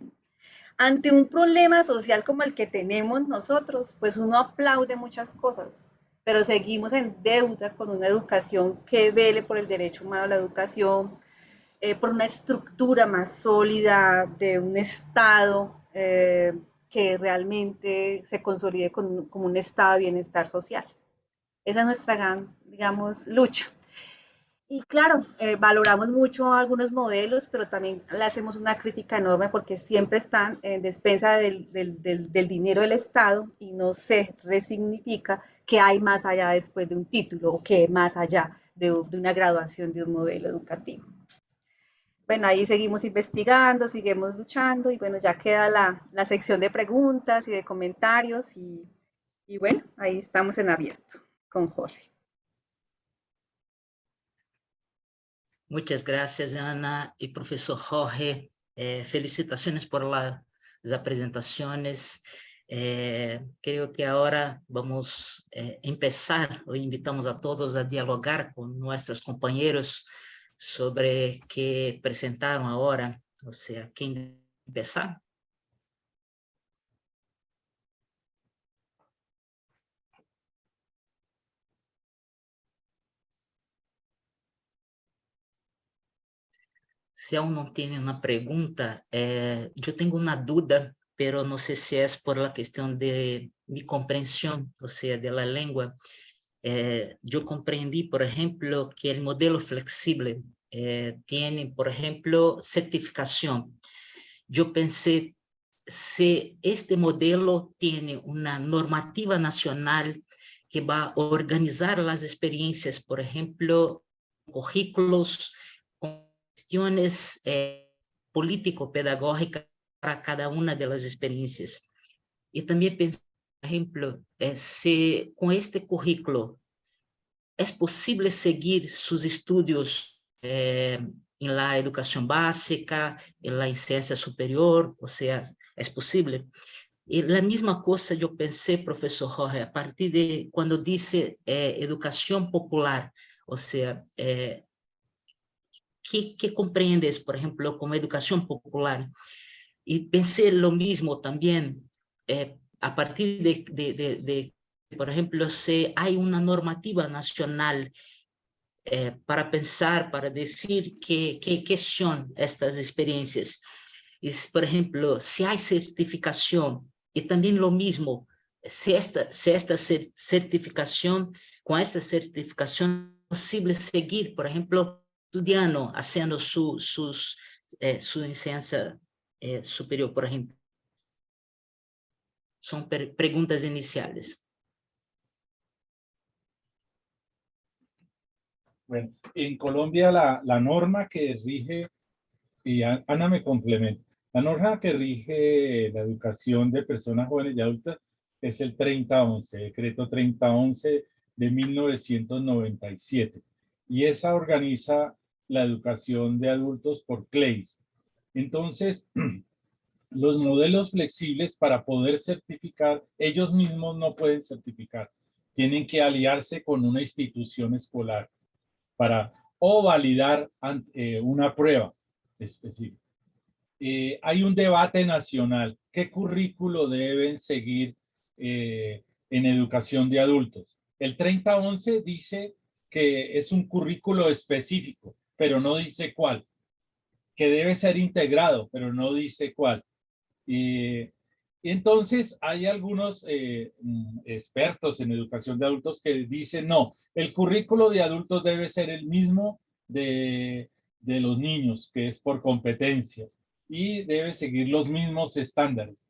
Ante un problema social como el que tenemos nosotros, pues uno aplaude muchas cosas, pero seguimos en deuda con una educación que vele por el derecho humano a la educación, por una estructura más sólida de un Estado que realmente se consolide como un estado de bienestar social. Esa es nuestra gran, digamos, lucha. Y claro, valoramos mucho algunos modelos, pero también le hacemos una crítica enorme porque siempre están en despensa del dinero del Estado y no se resignifica qué hay más allá después de un título o qué hay más allá de una graduación de un modelo educativo. Bueno, ahí seguimos investigando, seguimos luchando y bueno, ya queda la sección de preguntas y de comentarios y bueno, ahí estamos en abierto con Jorge. Muchas gracias, Ana y profesor Jorge. Felicitaciones por las presentaciones. Creo que ahora vamos a empezar, o invitamos a todos a dialogar con nuestros compañeros sobre qué presentaron ahora. O sea, ¿quién empezar? Si aún no tiene una pregunta, yo tengo una duda, pero no sé si es por la cuestión de mi comprensión, o sea, de la lengua. Yo comprendí, por ejemplo, que el modelo flexible tiene, por ejemplo, certificación. Yo pensé, si este modelo tiene una normativa nacional que va a organizar las experiencias, por ejemplo, currículos, cuestiones político-pedagógicas para cada una de las experiencias. Y también pensé, por ejemplo, si con este currículo es posible seguir sus estudios en la educación básica, en la ciencia superior, o sea, es posible. Y la misma cosa yo pensé, profesor Jorge, a partir de cuando dice educación popular, o sea, ¿qué comprendes, por ejemplo, como educación popular? Y pensé lo mismo también, a partir de, por ejemplo, si hay una normativa nacional para pensar, para decir qué son estas experiencias. Y, por ejemplo, si hay certificación, y también lo mismo, si esta certificación, con esta certificación es posible seguir, por ejemplo, estudiando, haciendo su enseñanza superior, por ejemplo. Son preguntas iniciales. Bueno, en Colombia la norma que rige, y Ana me complementa, la norma que rige la educación de personas jóvenes y adultas es el 3011, decreto 3011 de 1997. Y esa organiza la educación de adultos por CLEIS. Entonces, los modelos flexibles para poder certificar, ellos mismos no pueden certificar. Tienen que aliarse con una institución escolar para o validar una prueba específica. Hay un debate nacional. ¿Qué currículo deben seguir en educación de adultos? El 3011 dice que es un currículo específico, pero no dice cuál. Que debe ser integrado, pero no dice cuál. Entonces hay algunos expertos en educación de adultos que dicen no, el currículo de adultos debe ser el mismo de los niños, que es por competencias, y debe seguir los mismos estándares.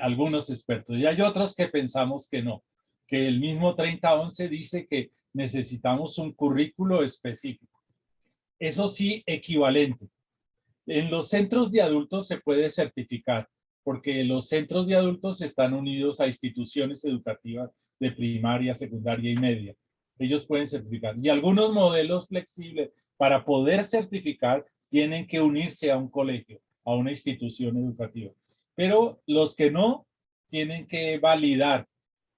Algunos expertos. Y hay otros que pensamos que no, que el mismo 3011 dice que necesitamos un currículo específico. Eso sí, equivalente. En los centros de adultos se puede certificar, porque los centros de adultos están unidos a instituciones educativas de primaria, secundaria y media. Ellos pueden certificar. Y algunos modelos flexibles para poder certificar tienen que unirse a un colegio, a una institución educativa. Pero los que no, tienen que validar.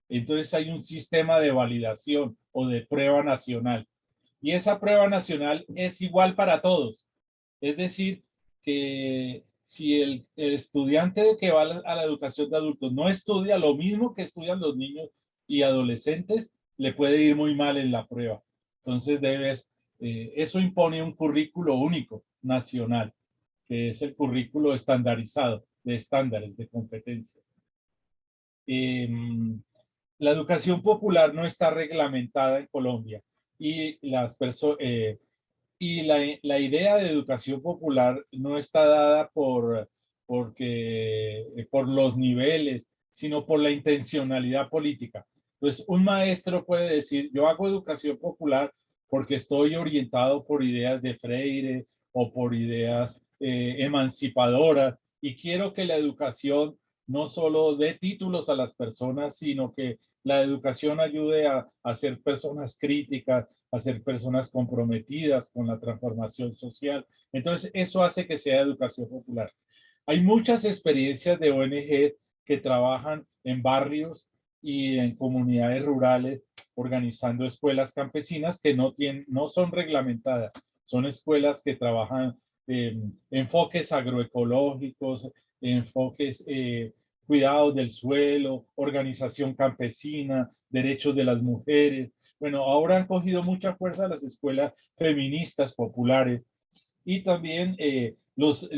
Entonces hay un sistema de validación o de prueba nacional. Y esa prueba nacional es igual para todos. Es decir, que si el estudiante que va a la educación de adultos no estudia lo mismo que estudian los niños y adolescentes, le puede ir muy mal en la prueba. Entonces eso impone un currículo único, nacional, que es el currículo estandarizado, de estándares de competencia. La educación popular no está reglamentada en Colombia y la idea de educación popular no está dada por los niveles, sino por la intencionalidad política. Entonces, un maestro puede decir, yo hago educación popular porque estoy orientado por ideas de Freire o por ideas emancipadoras, y quiero que la educación no solo dé títulos a las personas, sino que la educación ayude a ser personas críticas, a ser personas comprometidas con la transformación social. Entonces, eso hace que sea educación popular. Hay muchas experiencias de ONG que trabajan en barrios y en comunidades rurales organizando escuelas campesinas que no son reglamentadas. Son escuelas que trabajan enfoques agroecológicos, enfoques cuidados del suelo, organización campesina, derechos de las mujeres. Bueno, ahora han cogido mucha fuerza las escuelas feministas populares y también los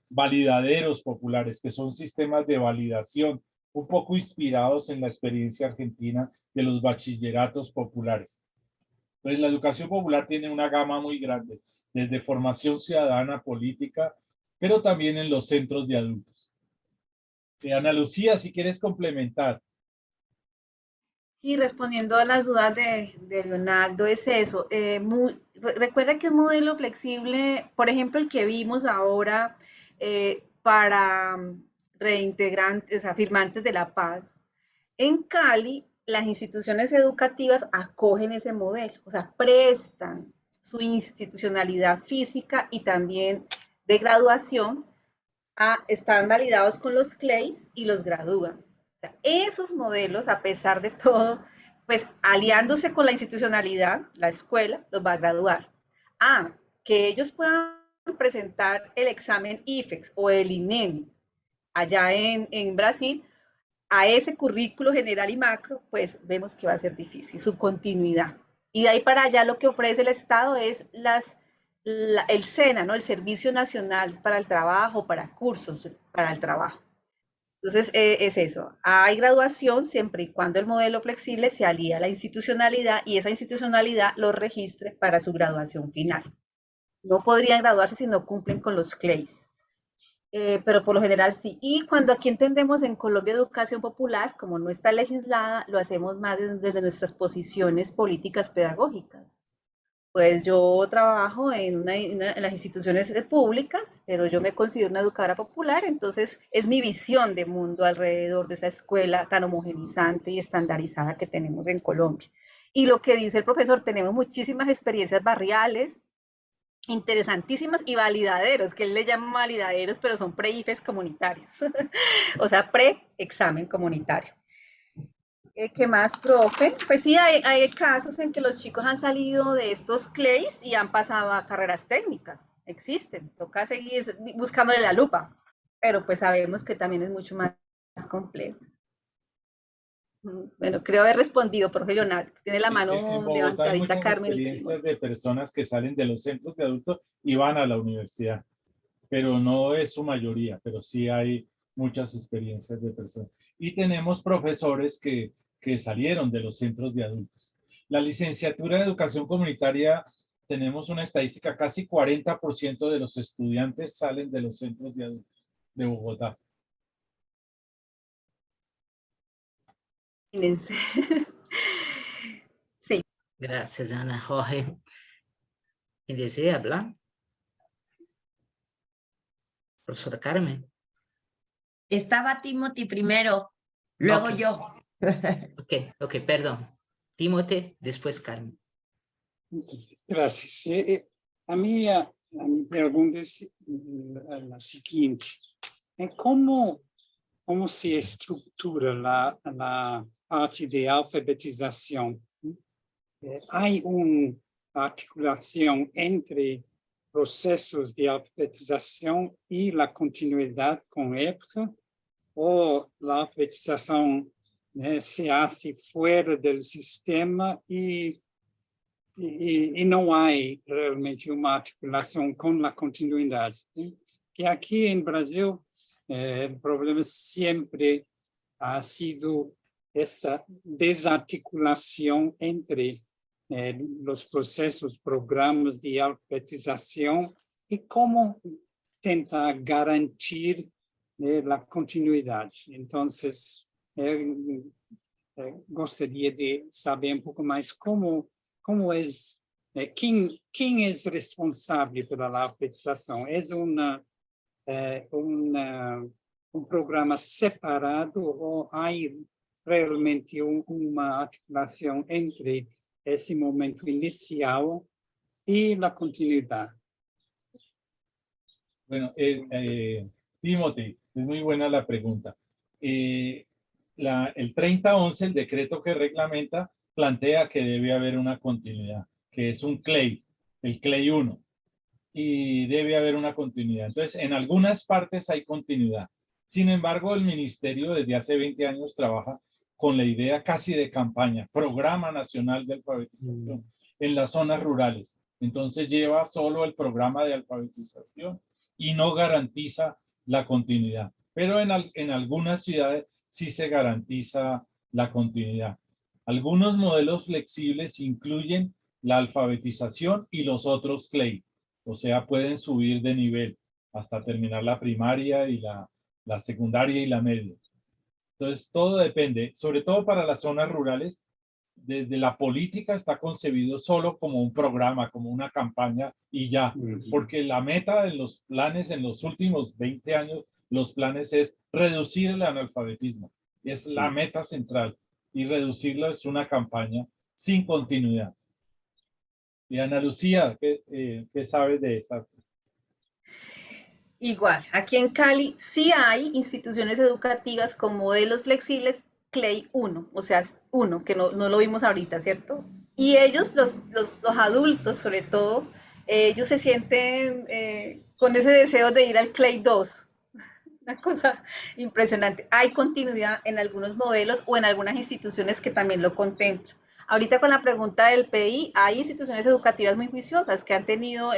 validaderos populares, que son sistemas de validación un poco inspirados en la experiencia argentina de los bachilleratos populares. Entonces, la educación popular tiene una gama muy grande, desde formación ciudadana, política, pero también en los centros de adultos. Ana Lucía, si quieres complementar. Sí, respondiendo a las dudas de Leonardo, es eso. Recuerda que un modelo flexible, por ejemplo, el que vimos ahora para reintegrantes, firmantes de la paz, en Cali, las instituciones educativas acogen ese modelo, o sea, prestan su institucionalidad física y también de graduación, están validados con los CLEIs y los gradúan. O sea, esos modelos, a pesar de todo, pues aliándose con la institucionalidad, la escuela los va a graduar. Que ellos puedan presentar el examen IFEX o el INEM allá en Brasil, a ese currículo general y macro, pues vemos que va a ser difícil, su continuidad. Y de ahí para allá lo que ofrece el Estado es el SENA, ¿no? El Servicio Nacional para el Trabajo, para cursos para el trabajo. Entonces, es eso. Hay graduación siempre y cuando el modelo flexible se alía a la institucionalidad y esa institucionalidad lo registre para su graduación final. No podrían graduarse si no cumplen con los CLEIs. Pero por lo general sí. Y cuando aquí entendemos en Colombia educación popular, como no está legislada, lo hacemos más desde nuestras posiciones políticas pedagógicas. Pues yo trabajo en las instituciones públicas, pero yo me considero una educadora popular, entonces es mi visión de mundo alrededor de esa escuela tan homogenizante y estandarizada que tenemos en Colombia. Y lo que dice el profesor, tenemos muchísimas experiencias barriales, interesantísimas, y validaderos, que él le llama validaderos, pero son pre-IFES comunitarios, o sea, pre-examen comunitario. ¿Qué más, profe? Pues sí, hay casos en que los chicos han salido de estos CLEIs y han pasado a carreras técnicas, existen, toca seguir buscándole la lupa, pero pues sabemos que también es mucho más complejo. Bueno, creo haber respondido, profe Leonardo. Tiene la mano levantadita, Carmen. Hay muchas experiencias de personas que salen de los centros de adultos y van a la universidad, pero no es su mayoría, pero sí hay muchas experiencias de personas. Y tenemos profesores que salieron de los centros de adultos. La licenciatura de educación comunitaria, tenemos una estadística, casi 40% de los estudiantes salen de los centros de adultos de Bogotá. Sí. Gracias, Ana. Jorge, ¿quién desea hablar? Profesora Carmen. Estaba Timothy primero, luego yo. Ok, perdón. Timothy, después Carmen. Gracias. A mi pergunta é a seguinte: como se estrutura a parte de alfabetização? Há uma articulação entre processos de alfabetização e a continuidade com a época? Ou a alfabetização se hace fora do sistema e não há realmente uma articulação com a continuidade? Que aqui em Brasil, o problema sempre ha sido esta desarticulação entre los procesos, programas de alfabetización y cómo intenta garantir la continuidad. Entonces, gostaria de saber um pouco mais como é, quem é responsável pela alfabetização. É um programa separado ou há realmente uma articulação entre esse momento inicial y la continuidad? Bueno, Timothy, es muy buena la pregunta. El 3011, el decreto que reglamenta, plantea que debe haber una continuidad, que es un CLEI, el CLEI 1, y debe haber una continuidad. Entonces, en algunas partes hay continuidad. Sin embargo, el ministerio desde hace 20 años trabaja con la idea casi de campaña, Programa Nacional de Alfabetización, en las zonas rurales. Entonces lleva solo el programa de alfabetización y no garantiza la continuidad. Pero en algunas ciudades sí se garantiza la continuidad. Algunos modelos flexibles incluyen la alfabetización y los otros CLEI. O sea, pueden subir de nivel hasta terminar la primaria y la secundaria y la media. Entonces, todo depende, sobre todo para las zonas rurales. Desde la política está concebido solo como un programa, como una campaña y ya, porque la meta de los planes en los últimos 20 años, los planes es reducir el analfabetismo. Es la meta central y reducirlo es una campaña sin continuidad. Y Ana Lucía, ¿qué sabes de esa? Igual, aquí en Cali sí hay instituciones educativas con modelos flexibles CLEI 1, o sea, 1, que no lo vimos ahorita, ¿cierto? Y ellos, los adultos sobre todo, ellos se sienten con ese deseo de ir al CLEI 2. Una cosa impresionante. Hay continuidad en algunos modelos o en algunas instituciones que también lo contemplan. Ahorita con la pregunta del PI, hay instituciones educativas muy juiciosas que han tenido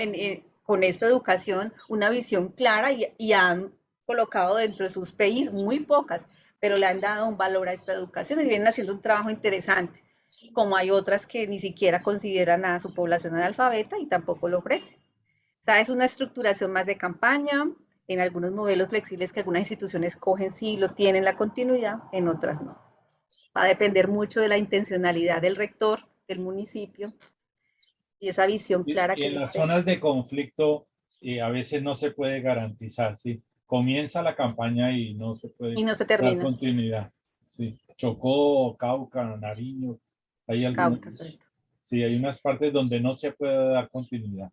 con esta educación una visión clara y han colocado dentro de sus PIs muy pocas, pero le han dado un valor a esta educación y vienen haciendo un trabajo interesante, como hay otras que ni siquiera consideran a su población analfabeta y tampoco lo ofrecen. O sea, es una estructuración más de campaña, en algunos modelos flexibles que algunas instituciones cogen sí lo tienen la continuidad, en otras no. Va a depender mucho de la intencionalidad del rector, del municipio, y esa visión clara que en las zonas de conflicto a veces no se puede garantizar, ¿sí? Comienza la campaña y no se puede termina. dar continuidad. Sí. Chocó, Cauca, Nariño, hay algunas, sí, hay unas partes donde no se puede dar continuidad.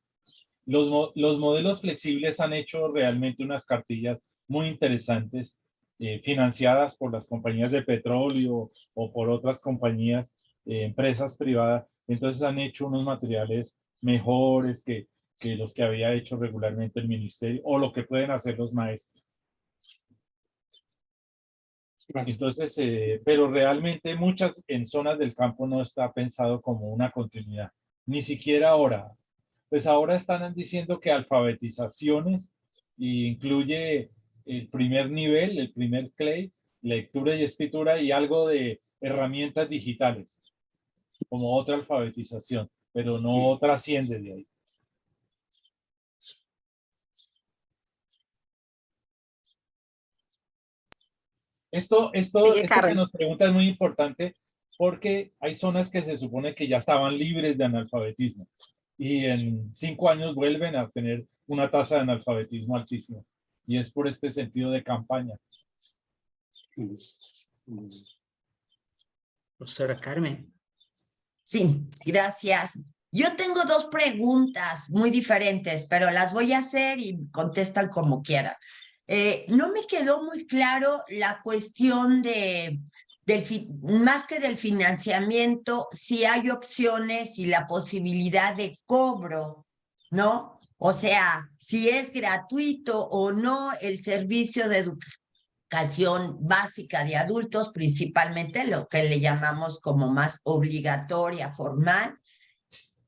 Los modelos flexibles han hecho realmente unas cartillas muy interesantes, financiadas por las compañías de petróleo o por otras compañías, empresas privadas. Entonces han hecho unos materiales mejores que los que había hecho regularmente el ministerio o lo que pueden hacer los maestros. Entonces, pero realmente muchas en zonas del campo no está pensado como una continuidad, ni siquiera ahora. Pues ahora están diciendo que alfabetizaciones incluye el primer nivel, el primer CLEI, lectura y escritura y algo de herramientas digitales, como otra alfabetización, pero no trasciende de ahí. Esto que nos pregunta es muy importante porque hay zonas que se supone que ya estaban libres de analfabetismo y en 5 años vuelven a tener una tasa de analfabetismo altísima. Y es por este sentido de campaña. Profesora Carmen. Sí, gracias. Yo tengo 2 preguntas muy diferentes, pero las voy a hacer y contestan como quieran. No me quedó muy claro la cuestión más que del financiamiento, si hay opciones y la posibilidad de cobro, ¿no? O sea, si es gratuito o no el servicio de educación básica de adultos, principalmente lo que le llamamos como más obligatoria, formal,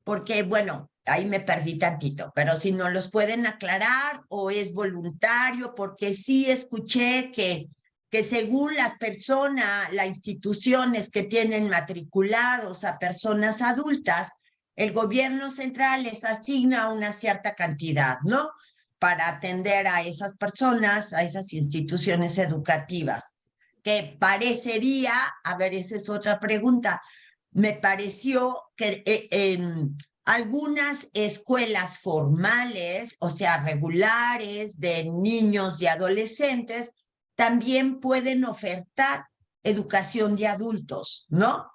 porque, bueno, ahí me perdí tantito, pero si no los pueden aclarar o es voluntario, porque sí escuché que que según las personas, las instituciones que tienen matriculados a personas adultas, el gobierno central les asigna una cierta cantidad, ¿no? Para atender a esas personas, a esas instituciones educativas. Que parecería, a ver, esa es otra pregunta, me pareció que en algunas escuelas formales, o sea, regulares, de niños y adolescentes, también pueden ofertar educación de adultos, ¿no?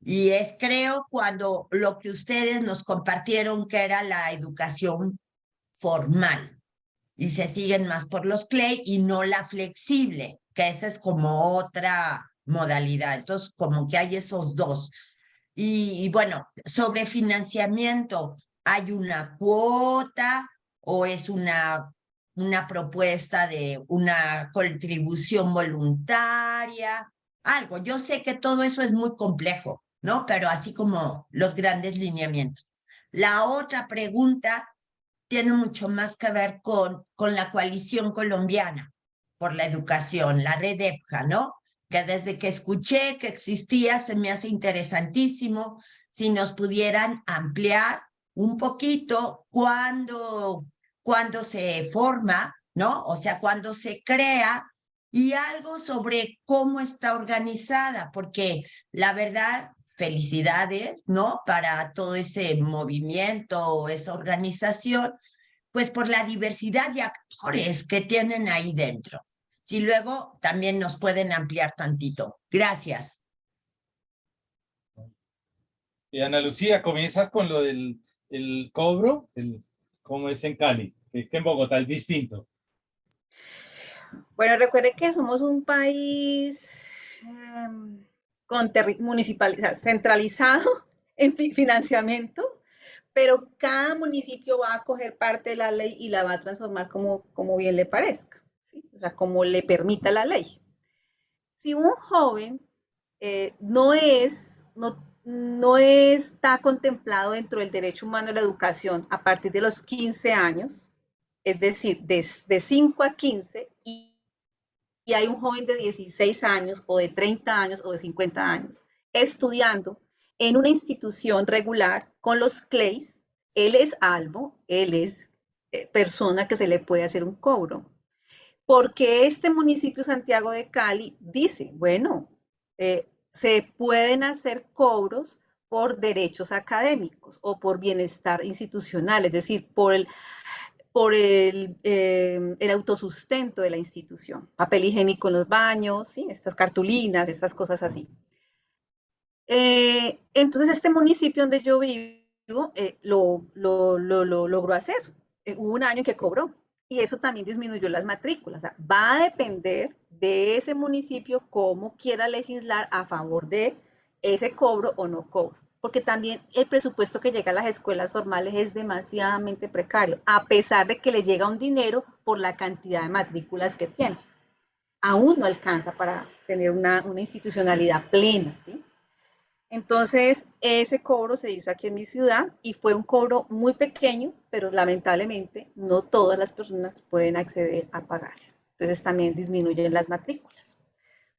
Y es, creo, cuando lo que ustedes nos compartieron que era la educación formal y se siguen más por los CLEI y no la flexible, que esa es como otra modalidad. Entonces, como que hay esos dos. Y bueno, sobre financiamiento, ¿hay una cuota o es una propuesta de una contribución voluntaria? Algo. Yo sé que todo eso es muy complejo, ¿no? Pero así como los grandes lineamientos. La otra pregunta tiene mucho más que ver con la coalición colombiana por la educación, la red EPJA, ¿no? Que desde que escuché que existía se me hace interesantísimo si nos pudieran ampliar un poquito cuándo se forma, ¿no? O sea, cuándo se crea y algo sobre cómo está organizada, porque la verdad, felicidades, ¿no? Para todo ese movimiento, esa organización, pues por la diversidad de actores que tienen ahí dentro. Si luego también nos pueden ampliar tantito. Gracias. Y Ana Lucía, comienzas con lo del el cobro, cómo es en Cali, es que en Bogotá es distinto. Bueno, recuerde que somos un país con municipal, o sea, centralizado en financiamiento, pero cada municipio va a coger parte de la ley y la va a transformar como bien le parezca, ¿sí? O sea, como le permita la ley. Si un joven no está contemplado dentro del derecho humano a la educación a partir de los 15 años, es decir, de 5 a 15, y hay un joven de 16 años o de 30 años o de 50 años estudiando en una institución regular con los CLEIs, él es albo, él es persona que se le puede hacer un cobro. Porque este municipio Santiago de Cali dice, bueno, se pueden hacer cobros por derechos académicos o por bienestar institucional, es decir, por el autosustento de la institución, papel higiénico en los baños, ¿sí? Estas cartulinas, estas cosas así. Entonces, este municipio donde yo vivo lo logró hacer. Hubo un año que cobró y eso también disminuyó las matrículas. O sea, va a depender de ese municipio cómo quiera legislar a favor de ese cobro o no cobro. Porque también el presupuesto que llega a las escuelas formales es demasiadamente precario, a pesar de que le llega un dinero por la cantidad de matrículas que tiene. Aún no alcanza para tener una institucionalidad plena, ¿sí? Entonces, ese cobro se hizo aquí en mi ciudad y fue un cobro muy pequeño, pero lamentablemente no todas las personas pueden acceder a pagar. Entonces, también disminuyen las matrículas.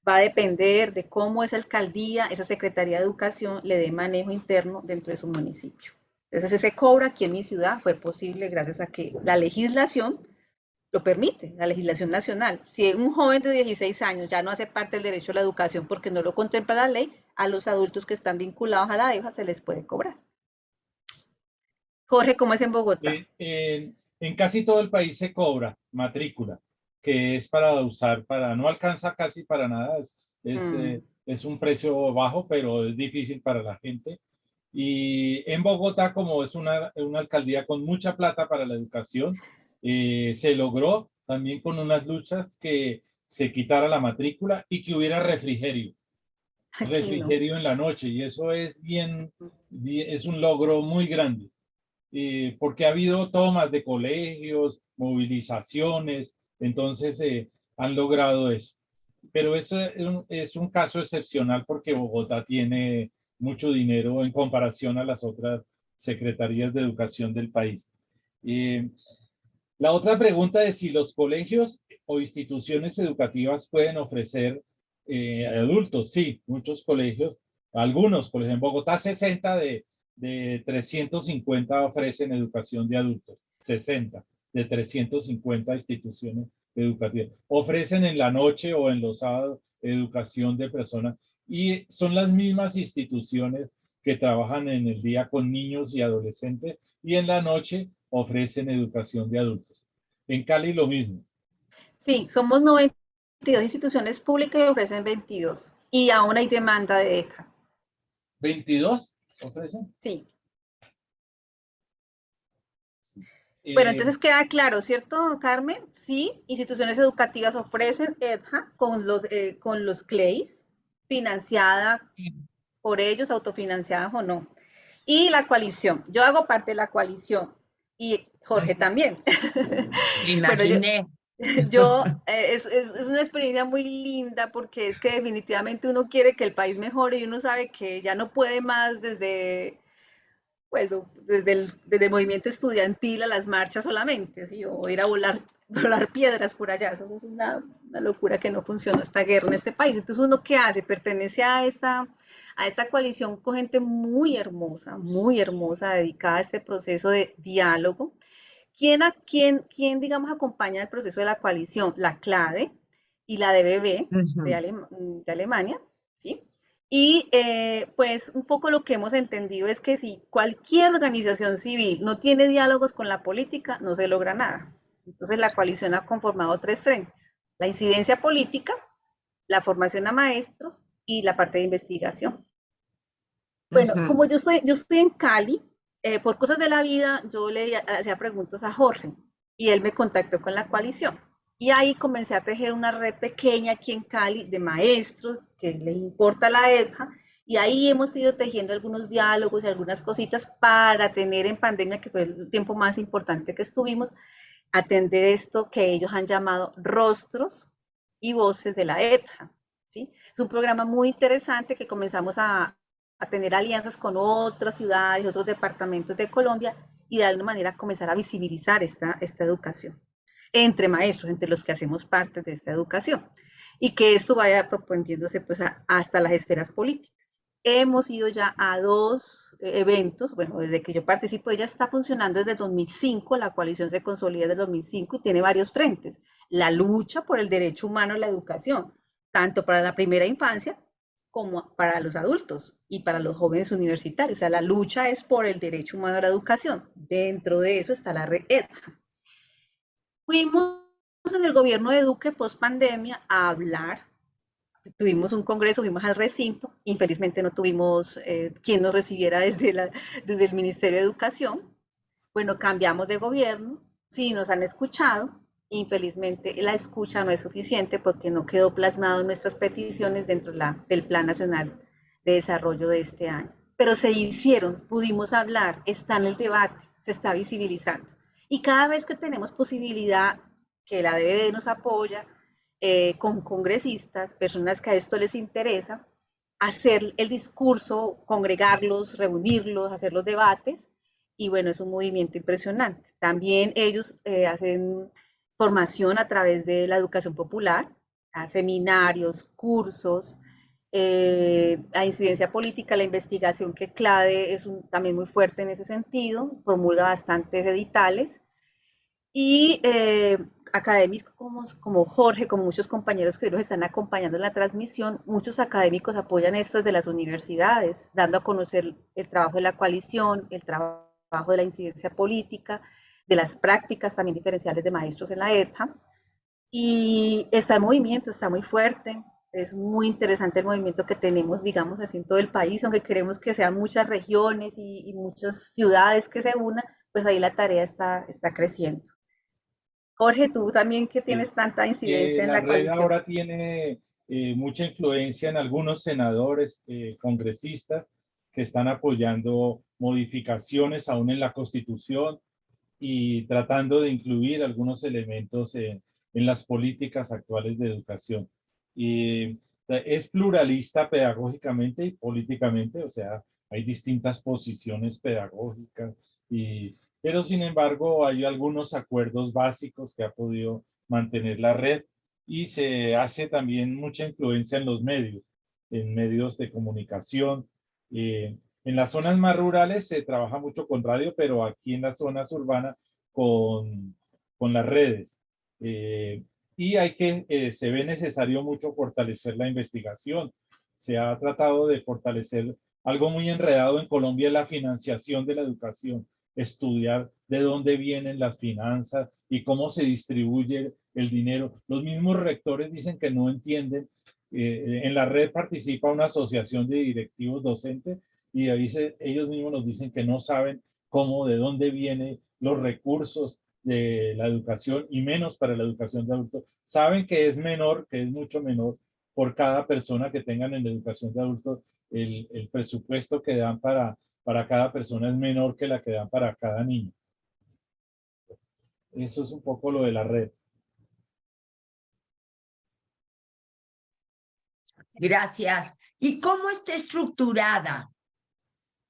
Va a depender de cómo esa alcaldía, esa Secretaría de Educación le dé manejo interno dentro de su municipio. Entonces, ese cobro aquí en mi ciudad fue posible gracias a que la legislación lo permite, la legislación nacional. Si un joven de 16 años ya no hace parte del derecho a la educación porque no lo contempla la ley, a los adultos que están vinculados a la EJA se les puede cobrar. Jorge, ¿cómo es en Bogotá? En casi todo el país se cobra matrícula, que es para usar, no alcanza casi para nada, es un precio bajo, pero es difícil para la gente. Y en Bogotá, como es una alcaldía con mucha plata para la educación, se logró también con unas luchas que se quitara la matrícula y que hubiera refrigerio. Refrigerio en la noche, y eso es es un logro muy grande, porque ha habido tomas de colegios, movilizaciones, entonces han logrado eso. Pero eso es un caso excepcional porque Bogotá tiene mucho dinero en comparación a las otras secretarías de educación del país. La otra pregunta es si los colegios o instituciones educativas pueden ofrecer adultos. Sí, muchos colegios, algunos colegios. En Bogotá 60 de 350 ofrecen educación de adultos. 60 de 350 instituciones educativas. Ofrecen en la noche o en los sábados educación de personas. Y son las mismas instituciones que trabajan en el día con niños y adolescentes y en la noche ofrecen educación de adultos. En Cali lo mismo. Sí, somos 92 instituciones públicas y ofrecen 22. Y aún hay demanda de ECA. ¿22 ofrecen? Sí. Bueno, entonces queda claro, ¿cierto, Carmen? Sí, instituciones educativas ofrecen EDHA con los CLEIs, financiada por ellos, autofinanciadas o no. Y la coalición. Yo hago parte de la coalición y Jorge también. Me imaginé. Bueno, es una experiencia muy linda porque es que definitivamente uno quiere que el país mejore y uno sabe que ya no puede más desde el movimiento estudiantil a las marchas solamente, ¿sí? O ir a volar piedras por allá. Eso es una locura que no funciona esta guerra en este país. Entonces, ¿uno qué hace? Pertenece a esta coalición con gente muy hermosa, dedicada a este proceso de diálogo. ¿Quién, digamos, acompaña el proceso de la coalición? La CLADE y la DBB de Alemania, ¿sí? Y pues un poco lo que hemos entendido es que si cualquier organización civil no tiene diálogos con la política, no se logra nada. Entonces la coalición ha conformado 3 frentes: la incidencia política, la formación a maestros y la parte de investigación. Bueno, como yo estoy en Cali, por cosas de la vida, yo le hacía preguntas a Jorge y él me contactó con la coalición. Y ahí comencé a tejer una red pequeña aquí en Cali de maestros que les importa la EDHA, y ahí hemos ido tejiendo algunos diálogos y algunas cositas para tener en pandemia, que fue el tiempo más importante que estuvimos, atender esto que ellos han llamado rostros y voces de la EDHA, ¿sí? Es un programa muy interesante que comenzamos a tener alianzas con otras ciudades, otros departamentos de Colombia, y de alguna manera comenzar a visibilizar esta educación entre maestros, entre los que hacemos parte de esta educación, y que esto vaya propendiéndose pues hasta las esferas políticas. Hemos ido ya a 2 eventos, bueno, desde que yo participo, ella está funcionando desde 2005, la coalición se consolida desde 2005 y tiene varios frentes. La lucha por el derecho humano a la educación, tanto para la primera infancia como para los adultos y para los jóvenes universitarios. O sea, la lucha es por el derecho humano a la educación. Dentro de eso está la red EDHA. Fuimos en el gobierno de Duque post pandemia a hablar. Tuvimos un congreso, fuimos al recinto. Infelizmente no tuvimos quien nos recibiera desde el Ministerio de Educación. Bueno, cambiamos de gobierno, sí nos han escuchado. Infelizmente la escucha no es suficiente porque no quedó plasmado en nuestras peticiones dentro del Plan Nacional de Desarrollo de este año. Pero se hicieron, pudimos hablar, está en el debate, se está visibilizando. Y cada vez que tenemos posibilidad, que la DBD nos apoya, con congresistas, personas que a esto les interesa, hacer el discurso, congregarlos, reunirlos, hacer los debates, y bueno, es un movimiento impresionante. También ellos hacen formación a través de la educación popular, a seminarios, cursos, a incidencia política, la investigación que CLADE es también muy fuerte en ese sentido, promulga bastantes editales, y académicos como Jorge, como muchos compañeros que hoy nos están acompañando en la transmisión, muchos académicos apoyan esto desde las universidades, dando a conocer el trabajo de la coalición, el trabajo de la incidencia política, de las prácticas también diferenciales de maestros en la EDHA, y está en movimiento, está muy fuerte. Es muy interesante el movimiento que tenemos, digamos así, en todo el país, aunque queremos que sean muchas regiones y muchas ciudades que se unan, pues ahí la tarea está creciendo. Jorge, tú también que tienes tanta incidencia en la coalición. La red ahora tiene mucha influencia en algunos senadores, congresistas, que están apoyando modificaciones aún en la Constitución y tratando de incluir algunos elementos en las políticas actuales de educación. Y es pluralista pedagógicamente y políticamente, o sea, hay distintas posiciones pedagógicas y pero sin embargo hay algunos acuerdos básicos que ha podido mantener la red y se hace también mucha influencia en medios de comunicación. En las zonas más rurales se trabaja mucho con radio, pero aquí en las zonas urbanas con las redes. Y se ve necesario mucho fortalecer la investigación. Se ha tratado de fortalecer algo muy enredado en Colombia, la financiación de la educación, estudiar de dónde vienen las finanzas y cómo se distribuye el dinero. Los mismos rectores dicen que no entienden. En la red participa una asociación de directivos docentes y ahí ellos mismos nos dicen que no saben de dónde vienen los recursos de la educación y menos para la educación de adultos. Saben que es menor, que es mucho menor por cada persona que tengan en la educación de adultos. El presupuesto que dan para cada persona es menor que la que dan para cada niño. Eso es un poco lo de la red. Gracias. ¿Y cómo está estructurada?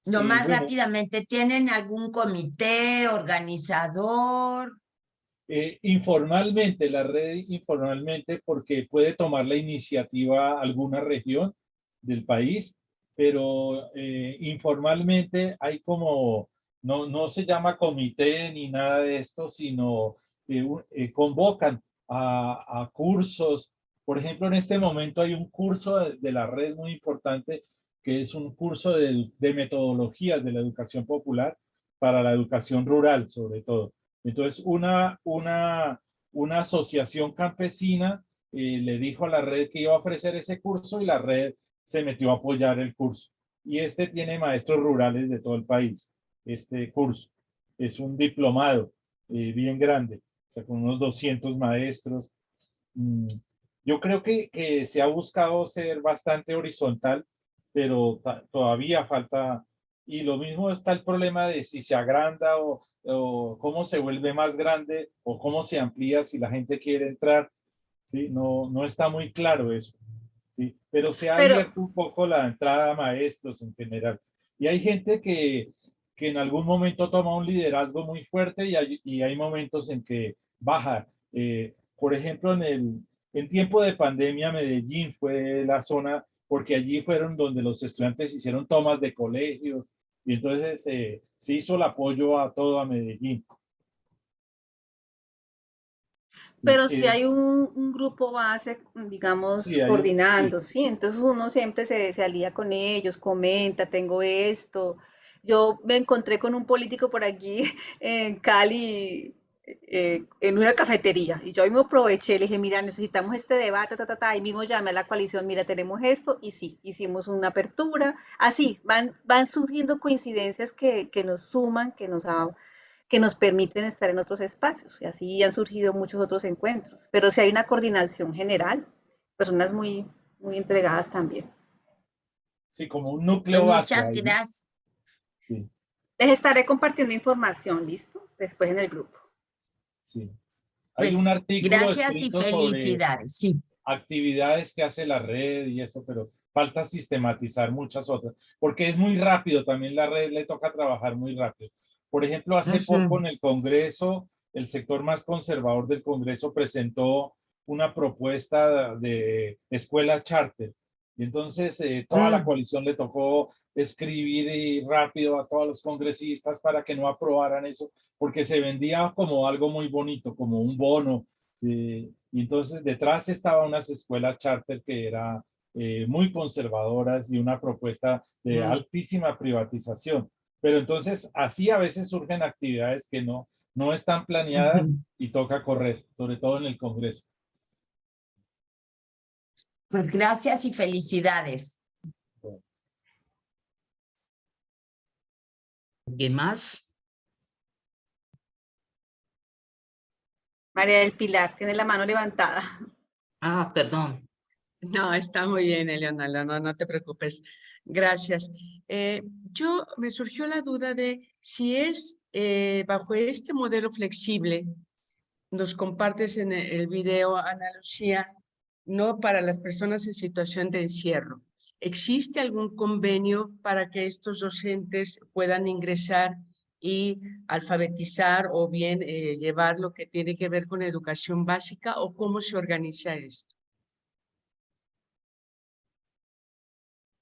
Nomás rápidamente, ¿tienen algún comité, organizador? Informalmente, la red informalmente, porque puede tomar la iniciativa alguna región del país, pero informalmente hay como, no se llama comité ni nada de esto, sino convocan a cursos. Por ejemplo, en este momento hay un curso de la red muy importante, que es un curso de metodologías de la educación popular para la educación rural, sobre todo. Entonces, una asociación campesina le dijo a la red que iba a ofrecer ese curso y la red se metió a apoyar el curso. Y tiene maestros rurales de todo el país, este curso. Es un diplomado bien grande, o sea, con unos 200 maestros. Yo creo que se ha buscado ser bastante horizontal, pero todavía falta. Y lo mismo está el problema de si se agranda o cómo se vuelve más grande o cómo se amplía si la gente quiere entrar. ¿Sí? No está muy claro eso. ¿Sí? Pero se ha abierto un poco la entrada a maestros en general. Y hay gente que en algún momento toma un liderazgo muy fuerte y hay momentos en que baja. Por ejemplo, en tiempo de pandemia, Medellín fue la zona, porque allí fueron donde los estudiantes hicieron tomas de colegios, y entonces se hizo el apoyo a todo Medellín. Pero si hay un grupo base, digamos, sí, coordinando, ¿sí? Entonces uno siempre se alía con ellos, comenta, tengo esto. Yo me encontré con un político por aquí en Cali, en una cafetería, y yo ahí me aproveché, le dije, mira, necesitamos este debate, y mismo llamé a la coalición, mira, tenemos esto, y sí, hicimos una apertura. Así, van surgiendo coincidencias que nos suman, que nos permiten estar en otros espacios. Y así han surgido muchos otros encuentros. Pero si hay una coordinación general, personas muy entregadas también. Sí, como un núcleo base. Muchas gracias. Sí. Les estaré compartiendo información, ¿listo? Después en el grupo. Sí. Hay un artículo gracias y felicidades. Sobre actividades que hace la red y eso, pero falta sistematizar muchas otras, porque es muy rápido, también la red le toca trabajar muy rápido. Por ejemplo, hace poco en el Congreso, el sector más conservador del Congreso presentó una propuesta de escuela charter. Y entonces toda la coalición le tocó escribir rápido a todos los congresistas para que no aprobaran eso, porque se vendía como algo muy bonito, como un bono. Y entonces detrás estaban unas escuelas charter que eran muy conservadoras y una propuesta de altísima privatización. Pero entonces así a veces surgen actividades que no están planeadas y toca correr, sobre todo en el Congreso. Pues gracias y felicidades. ¿Alguien más? María del Pilar, tiene la mano levantada. Ah, perdón. No, está muy bien, Eleonora, no te preocupes. Gracias. Yo me surgió la duda de si es bajo este modelo flexible, nos compartes en el video, Ana Lucía, no para las personas en situación de encierro. ¿Existe algún convenio para que estos docentes puedan ingresar y alfabetizar o bien llevar lo que tiene que ver con educación básica, o cómo se organiza esto?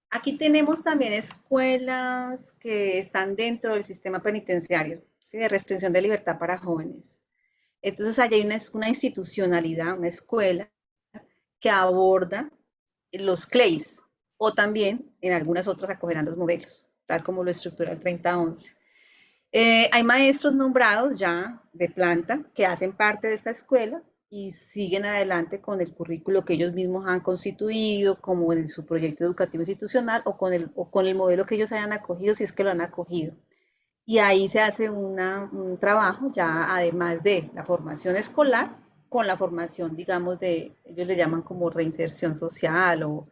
Aquí tenemos también escuelas que están dentro del sistema penitenciario, ¿sí? De restricción de libertad para jóvenes. Entonces, allá hay una institucionalidad, una escuela que aborda los CLEIs, o también en algunas otras acogerán los modelos, tal como lo estructura el 3011. Hay maestros nombrados ya de planta que hacen parte de esta escuela y siguen adelante con el currículo que ellos mismos han constituido, como en su proyecto educativo institucional, o con el modelo que ellos hayan acogido, si es que lo han acogido. Y ahí se hace un trabajo ya, además de la formación escolar, con la formación, digamos, ellos le llaman como reinserción social o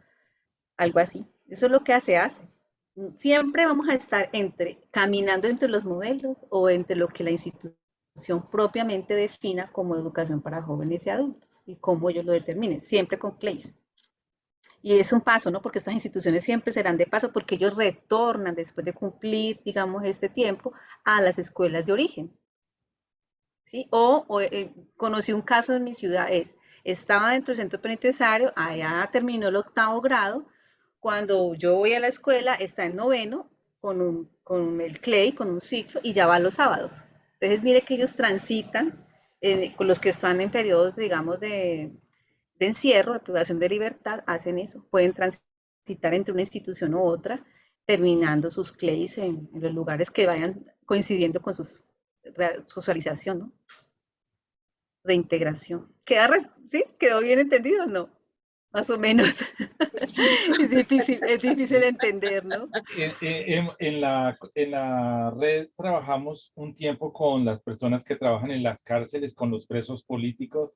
algo así. Eso es lo que se hace. Siempre vamos a estar caminando entre los modelos o entre lo que la institución propiamente defina como educación para jóvenes y adultos y cómo ellos lo determinen, siempre con CLEIs. Y es un paso, ¿no? Porque estas instituciones siempre serán de paso porque ellos retornan después de cumplir, digamos, este tiempo a las escuelas de origen. ¿Sí? Conocí un caso en mi ciudad, estaba dentro del centro penitenciario, allá terminó el 8º grado, cuando yo voy a la escuela está en 9º con el CLEI, con un ciclo, y ya va los sábados. Entonces mire que ellos transitan, con los que están en periodos, digamos, de encierro, de privación de libertad, hacen eso, pueden transitar entre una institución u otra, terminando sus CLEIs en los lugares que vayan coincidiendo con sus socialización, ¿no? Reintegración. ¿Sí? ¿Quedó bien entendido o no? Más o menos. Es difícil de entender, ¿no? En la red trabajamos un tiempo con las personas que trabajan en las cárceles, con los presos políticos,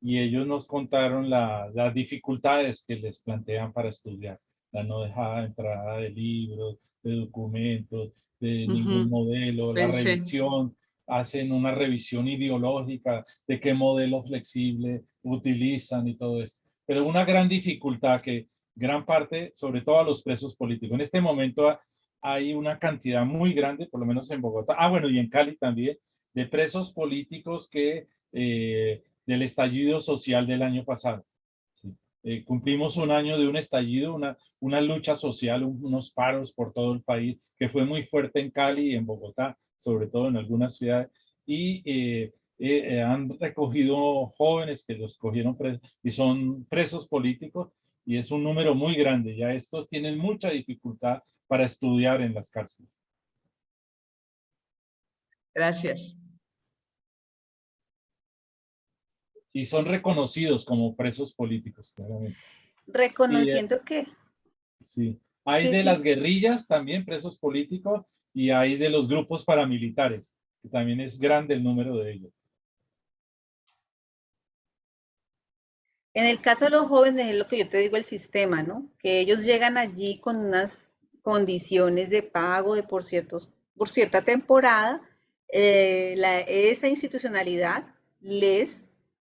y ellos nos contaron las dificultades que les plantean para estudiar. La no dejada de entrada de libros, de documentos, de ningún modelo, la revisión, hacen una revisión ideológica de qué modelo flexible utilizan y todo eso. Pero una gran dificultad que gran parte, sobre todo a los presos políticos. En este momento hay una cantidad muy grande, por lo menos en Bogotá, bueno, y en Cali también, de presos políticos que del estallido social del año pasado. ¿Sí? Cumplimos un año de un estallido, una lucha social, unos paros por todo el país, que fue muy fuerte en Cali y en Bogotá, sobre todo en algunas ciudades, y han recogido jóvenes que los cogieron presos y son presos políticos, y es un número muy grande. Ya estos tienen mucha dificultad para estudiar en las cárceles. Gracias. Y son reconocidos como presos políticos, claramente. Reconociendo que... Sí. Hay de las guerrillas también presos políticos, y hay de los grupos paramilitares, que también es grande el número de ellos. En el caso de los jóvenes es lo que yo te digo, el sistema, ¿no? Que ellos llegan allí con unas condiciones de pago por cierta temporada. Esa institucionalidad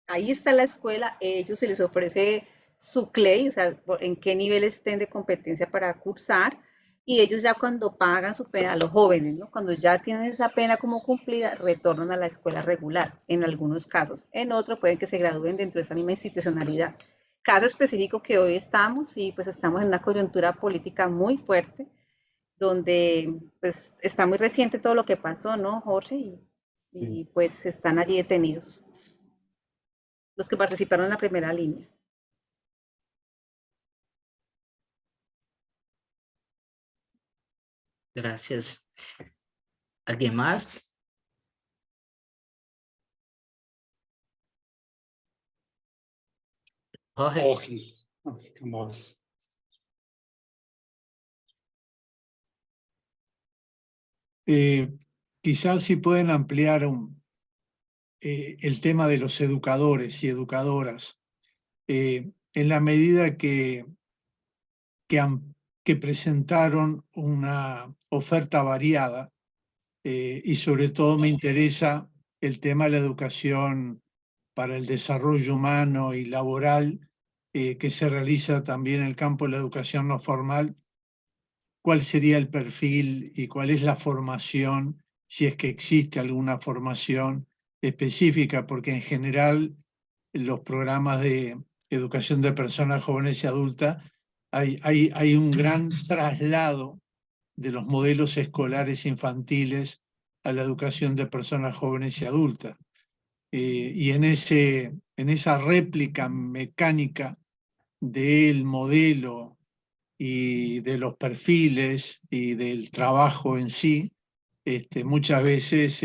ahí está la escuela, ellos se les ofrece su CLEI, o sea, en qué nivel estén de competencia para cursar, y ellos ya cuando pagan su pena, los jóvenes, ¿no? Cuando ya tienen esa pena como cumplida, retornan a la escuela regular, en algunos casos. En otros pueden que se gradúen dentro de esa misma institucionalidad. Caso específico que hoy estamos, y pues estamos en una coyuntura política muy fuerte, donde pues está muy reciente todo lo que pasó, ¿no, Jorge? Y pues están allí detenidos los que participaron en la primera línea. Gracias. ¿Alguien más? Jorge, vamos. Quizás si pueden ampliar el tema de los educadores y educadoras, en la medida que presentaron una oferta variada, y sobre todo me interesa el tema de la educación para el desarrollo humano y laboral, que se realiza también en el campo de la educación no formal. ¿Cuál sería el perfil y cuál es la formación si es que existe alguna formación específica, porque en general los programas de educación de personas jóvenes y adultas hay un gran traslado de los modelos escolares infantiles a la educación de personas jóvenes y adultas. Y en esa réplica mecánica del modelo y de los perfiles y del trabajo en sí, muchas veces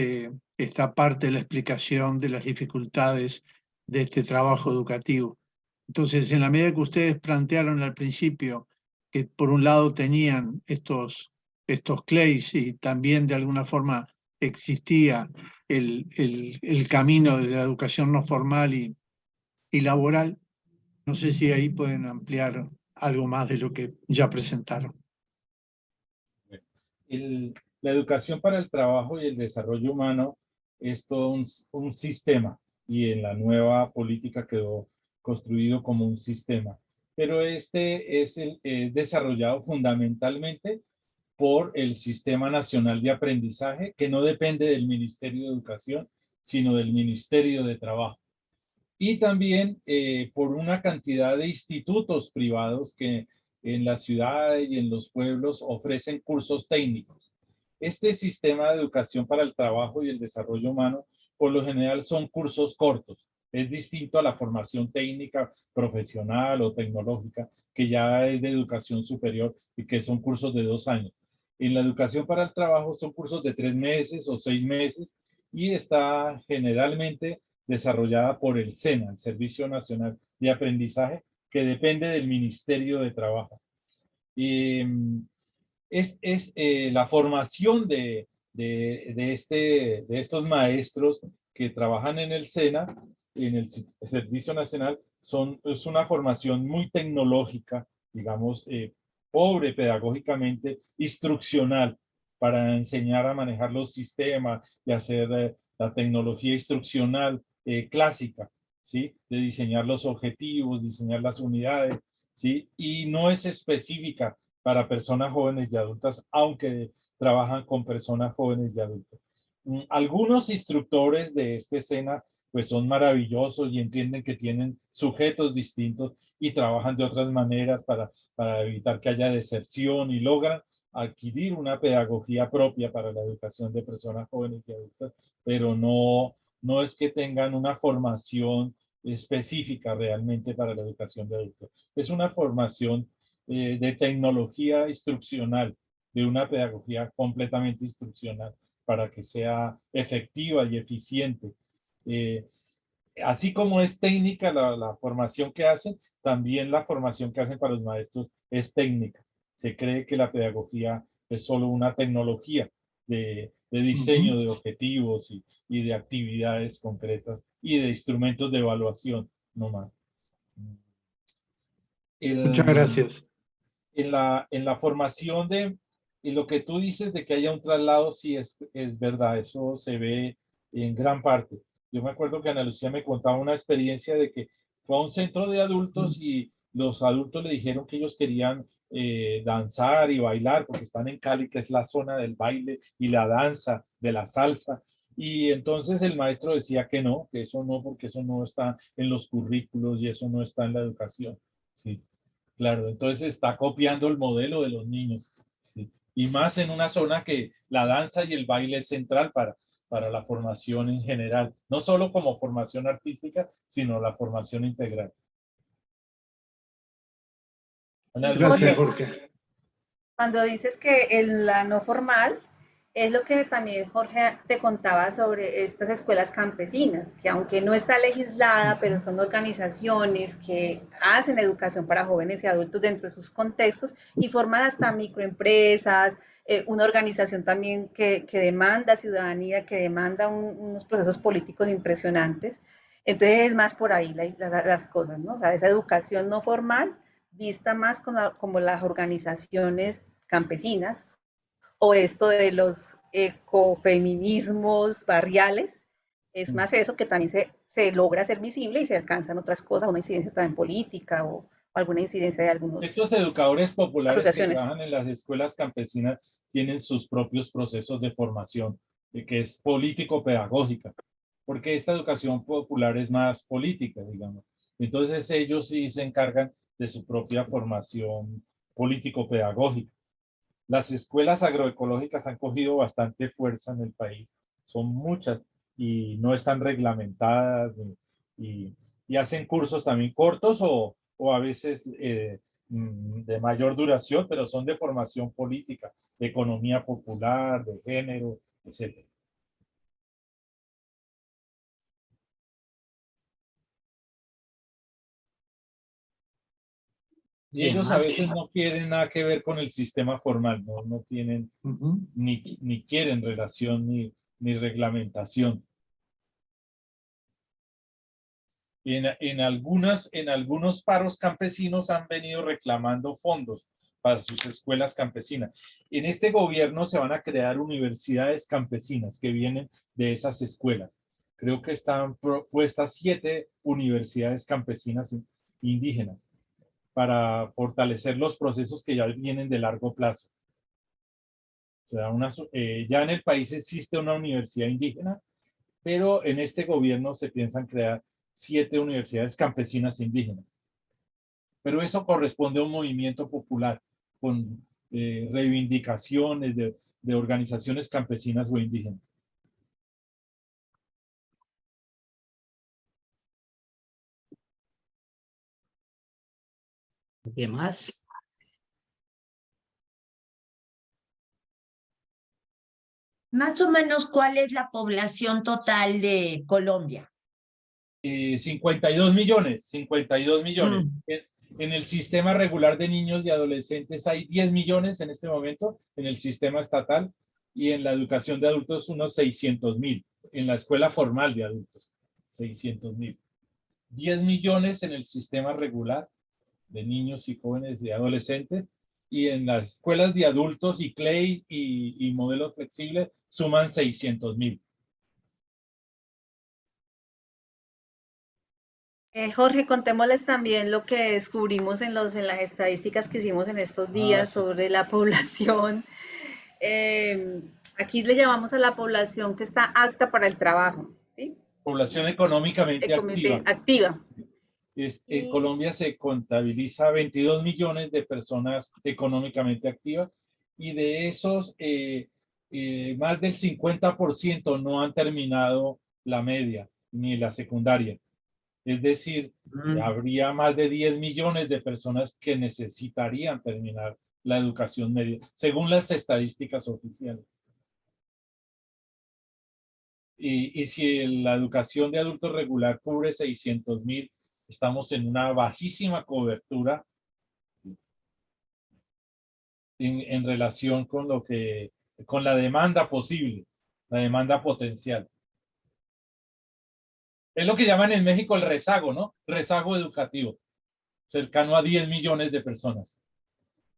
está parte de la explicación de las dificultades de este trabajo educativo. Entonces, en la medida que ustedes plantearon al principio que por un lado tenían estos CLEIs y también de alguna forma existía el camino de la educación no formal y laboral, no sé si ahí pueden ampliar algo más de lo que ya presentaron. La educación para el trabajo y el desarrollo humano es todo un sistema, y en la nueva política quedó construido como un sistema. Pero este es desarrollado fundamentalmente por el Sistema Nacional de Aprendizaje, que no depende del Ministerio de Educación, sino del Ministerio de Trabajo. Y también por una cantidad de institutos privados que en la ciudad y en los pueblos ofrecen cursos técnicos. Este sistema de educación para el trabajo y el desarrollo humano, por lo general son cursos cortos. Es distinto a la formación técnica, profesional o tecnológica, que ya es de educación superior y que son cursos de 2 años. En la educación para el trabajo son cursos de 3 meses o 6 meses y está generalmente desarrollada por el SENA, el Servicio Nacional de Aprendizaje, que depende del Ministerio de Trabajo. La formación de estos maestros que trabajan en el SENA, en el Servicio Nacional, es una formación muy tecnológica, digamos, pobre pedagógicamente, instruccional, para enseñar a manejar los sistemas y hacer la tecnología instruccional clásica, ¿sí? De diseñar los objetivos, diseñar las unidades, ¿sí? Y no es específica para personas jóvenes y adultas, aunque trabajan con personas jóvenes y adultas. Algunos instructores de este SENA pues son maravillosos y entienden que tienen sujetos distintos y trabajan de otras maneras para evitar que haya deserción, y logran adquirir una pedagogía propia para la educación de personas jóvenes y adultas, pero no es que tengan una formación específica realmente para la educación de adultos. Es una formación de tecnología instruccional, de una pedagogía completamente instruccional para que sea efectiva y eficiente. Así como es técnica la formación que hacen, también la formación que hacen para los maestros es técnica. Se cree que la pedagogía es solo una tecnología de diseño de objetivos y de actividades concretas y de instrumentos de evaluación, no más. Muchas gracias. En la formación y lo que tú dices de que haya un traslado, sí es verdad, eso se ve en gran parte. Yo me acuerdo que Ana Lucía me contaba una experiencia de que fue a un centro de adultos y los adultos le dijeron que ellos querían danzar y bailar porque están en Cali, que es la zona del baile y la danza, de la salsa. Y entonces el maestro decía que no, que eso no, porque eso no está en los currículos y eso no está en la educación. Sí, claro, entonces está copiando el modelo de los niños. Sí. Y más en una zona que la danza y el baile es central para la formación en general, no solo como formación artística, sino la formación integral. Gracias, Jorge. Cuando dices que en la no formal, es lo que también Jorge te contaba sobre estas escuelas campesinas, que aunque no está legislada, pero son organizaciones que hacen educación para jóvenes y adultos dentro de sus contextos y forman hasta microempresas, una organización también que demanda ciudadanía, que demanda unos procesos políticos impresionantes. Entonces es más por ahí las cosas, ¿no? O sea, esa educación no formal vista más como las organizaciones campesinas, o esto de los ecofeminismos barriales, es más eso, que también se logra ser visible y se alcanzan otras cosas, una incidencia también política o alguna incidencia de algunos. Estos educadores populares que asociaciones trabajan en las escuelas campesinas tienen sus propios procesos de formación que es político-pedagógica, porque esta educación popular es más política, digamos. Entonces ellos sí se encargan de su propia formación político-pedagógica. Las escuelas agroecológicas han cogido bastante fuerza en el país, son muchas y no están reglamentadas y hacen cursos también cortos o a veces de mayor duración, pero son de formación política, de economía popular, de género, etc. Y ellos a veces no quieren nada que ver con el sistema formal, no tienen ni quieren relación ni reglamentación. Y en algunos paros campesinos han venido reclamando fondos para sus escuelas campesinas. En este gobierno se van a crear universidades campesinas que vienen de esas escuelas. Creo que están propuestas 7 universidades campesinas indígenas para fortalecer los procesos que ya vienen de largo plazo. O sea, ya en el país existe una universidad indígena, pero en este gobierno se piensan crear 7 universidades campesinas indígenas. Pero eso corresponde a un movimiento popular con reivindicaciones de organizaciones campesinas o indígenas. ¿Qué más? Más o menos, ¿cuál es la población total de Colombia? 52 millones. En el sistema regular de niños y adolescentes hay 10 millones en este momento, en el sistema estatal, y en la educación de adultos unos 600.000, en la escuela formal de adultos, 600.000. 10 millones en el sistema regular de niños y jóvenes y adolescentes, y en las escuelas de adultos y CLEI y modelos flexibles suman 600.000. Jorge, contémosles también lo que descubrimos en las estadísticas que hicimos en estos días sí. sobre la población. Aquí le llamamos a la población que está apta para el trabajo, ¿sí? Población económicamente activa. En Colombia se contabiliza 22 millones de personas económicamente activas y de esos más del 50% no han terminado la media ni la secundaria. Es decir, habría más de 10 millones de personas que necesitarían terminar la educación media, según las estadísticas oficiales. Y si la educación de adultos regular cubre 600.000, estamos en una bajísima cobertura en relación con con la demanda posible, la demanda potencial. Es lo que llaman en México el rezago, ¿no? Rezago educativo, cercano a 10 millones de personas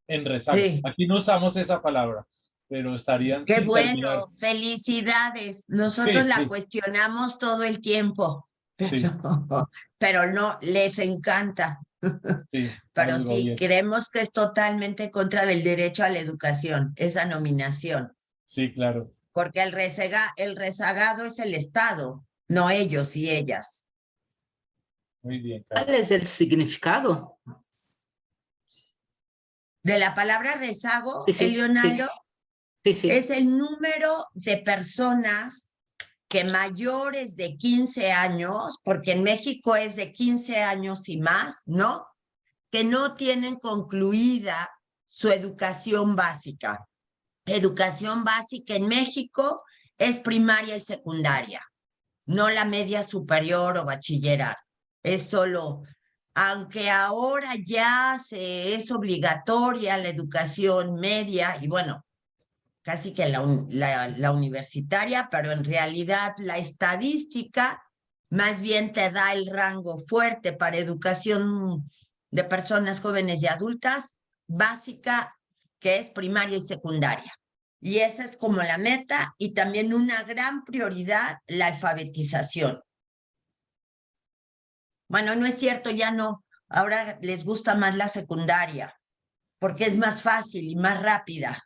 en rezago. Sí. Aquí no usamos esa palabra, pero estarían Qué sin bueno, terminar. Felicidades. Nosotros la cuestionamos todo el tiempo, pero no, les encanta. Sí, pero sí, creemos que es totalmente contra del derecho a la educación, esa nominación. Sí, claro. Porque el rezagado es el Estado, no ellos y ellas. Muy bien. ¿Cuál es el significado de la palabra rezago, sí, Leonardo? Sí. Es el número de personas que mayores de 15 años, porque en México es de 15 años y más, ¿no? Que no tienen concluida su educación básica. Educación básica en México es primaria y secundaria, no la media superior o bachillerato. Es solo, aunque ahora ya es obligatoria la educación media y bueno, casi que la universitaria, pero en realidad la estadística más bien te da el rango fuerte para educación de personas jóvenes y adultas, básica, que es primaria y secundaria. Y esa es como la meta y también una gran prioridad, la alfabetización. Bueno, no es cierto, ya no. Ahora les gusta más la secundaria, porque es más fácil y más rápida.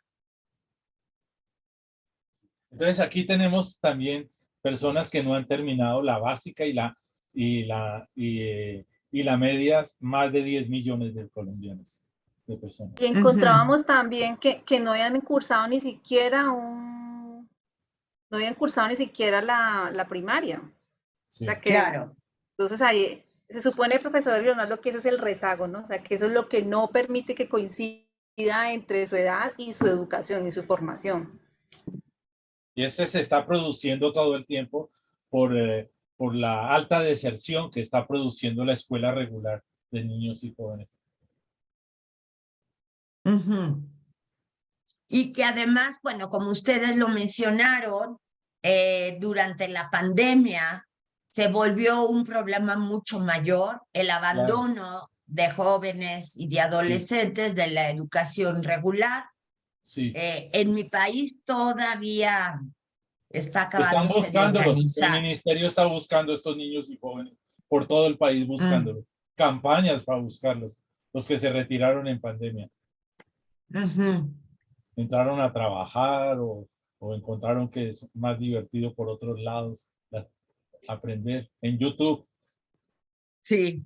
Entonces aquí tenemos también personas que no han terminado la básica y la media, más de 10 millones de colombianos, de personas. Y encontrábamos también que no habían cursado ni siquiera la primaria. Sí. O sea que, Claro. entonces ahí se supone, profesor Leonardo, que ese es el rezago, ¿no? O sea, que eso es lo que no permite que coincida entre su edad y su educación y su formación. Y ese se está produciendo todo el tiempo por la alta deserción que está produciendo la escuela regular de niños y jóvenes. Y que además, bueno, como ustedes lo mencionaron, durante la pandemia se volvió un problema mucho mayor, el abandono de jóvenes y de adolescentes de la educación regular. Sí. En mi país todavía está Están acabándose de buscándolos. El organizar. ministerio está buscando a estos niños y jóvenes por todo el país buscándolos. Campañas para buscarlos, los que se retiraron en pandemia. Entraron a trabajar o encontraron que es más divertido por otros lados aprender en YouTube. Sí.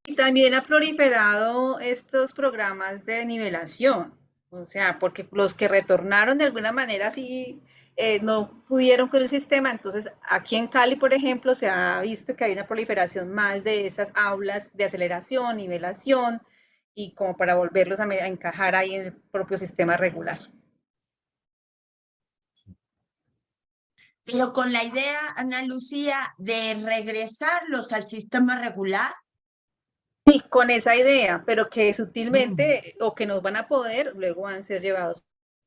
Y también ha proliferado estos programas de nivelación, o sea, porque los que retornaron de alguna manera sí no pudieron con el sistema, entonces aquí en Cali, por ejemplo, se ha visto que hay una proliferación más de estas aulas de aceleración, nivelación, y como para volverlos a encajar ahí en el propio sistema regular. Pero con la idea, Ana Lucía, de regresarlos al sistema regular. Sí, con esa idea, pero que sutilmente o que no van a poder, luego van a ser llevados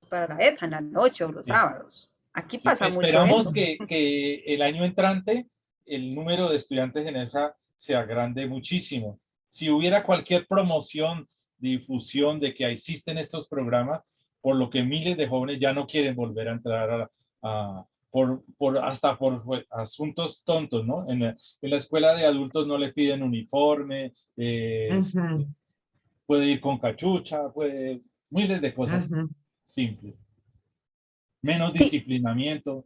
para la EPA en la noche o los sábados. Aquí pasa mucho Esperamos eso. que el año entrante el número de estudiantes en EPA se agrande muchísimo. Si hubiera cualquier promoción, difusión de que existen estos programas, por lo que miles de jóvenes ya no quieren volver a entrar hasta por asuntos tontos, ¿no? En la escuela de adultos no le piden uniforme, puede ir con cachucha, miles de cosas simples. Menos disciplinamiento.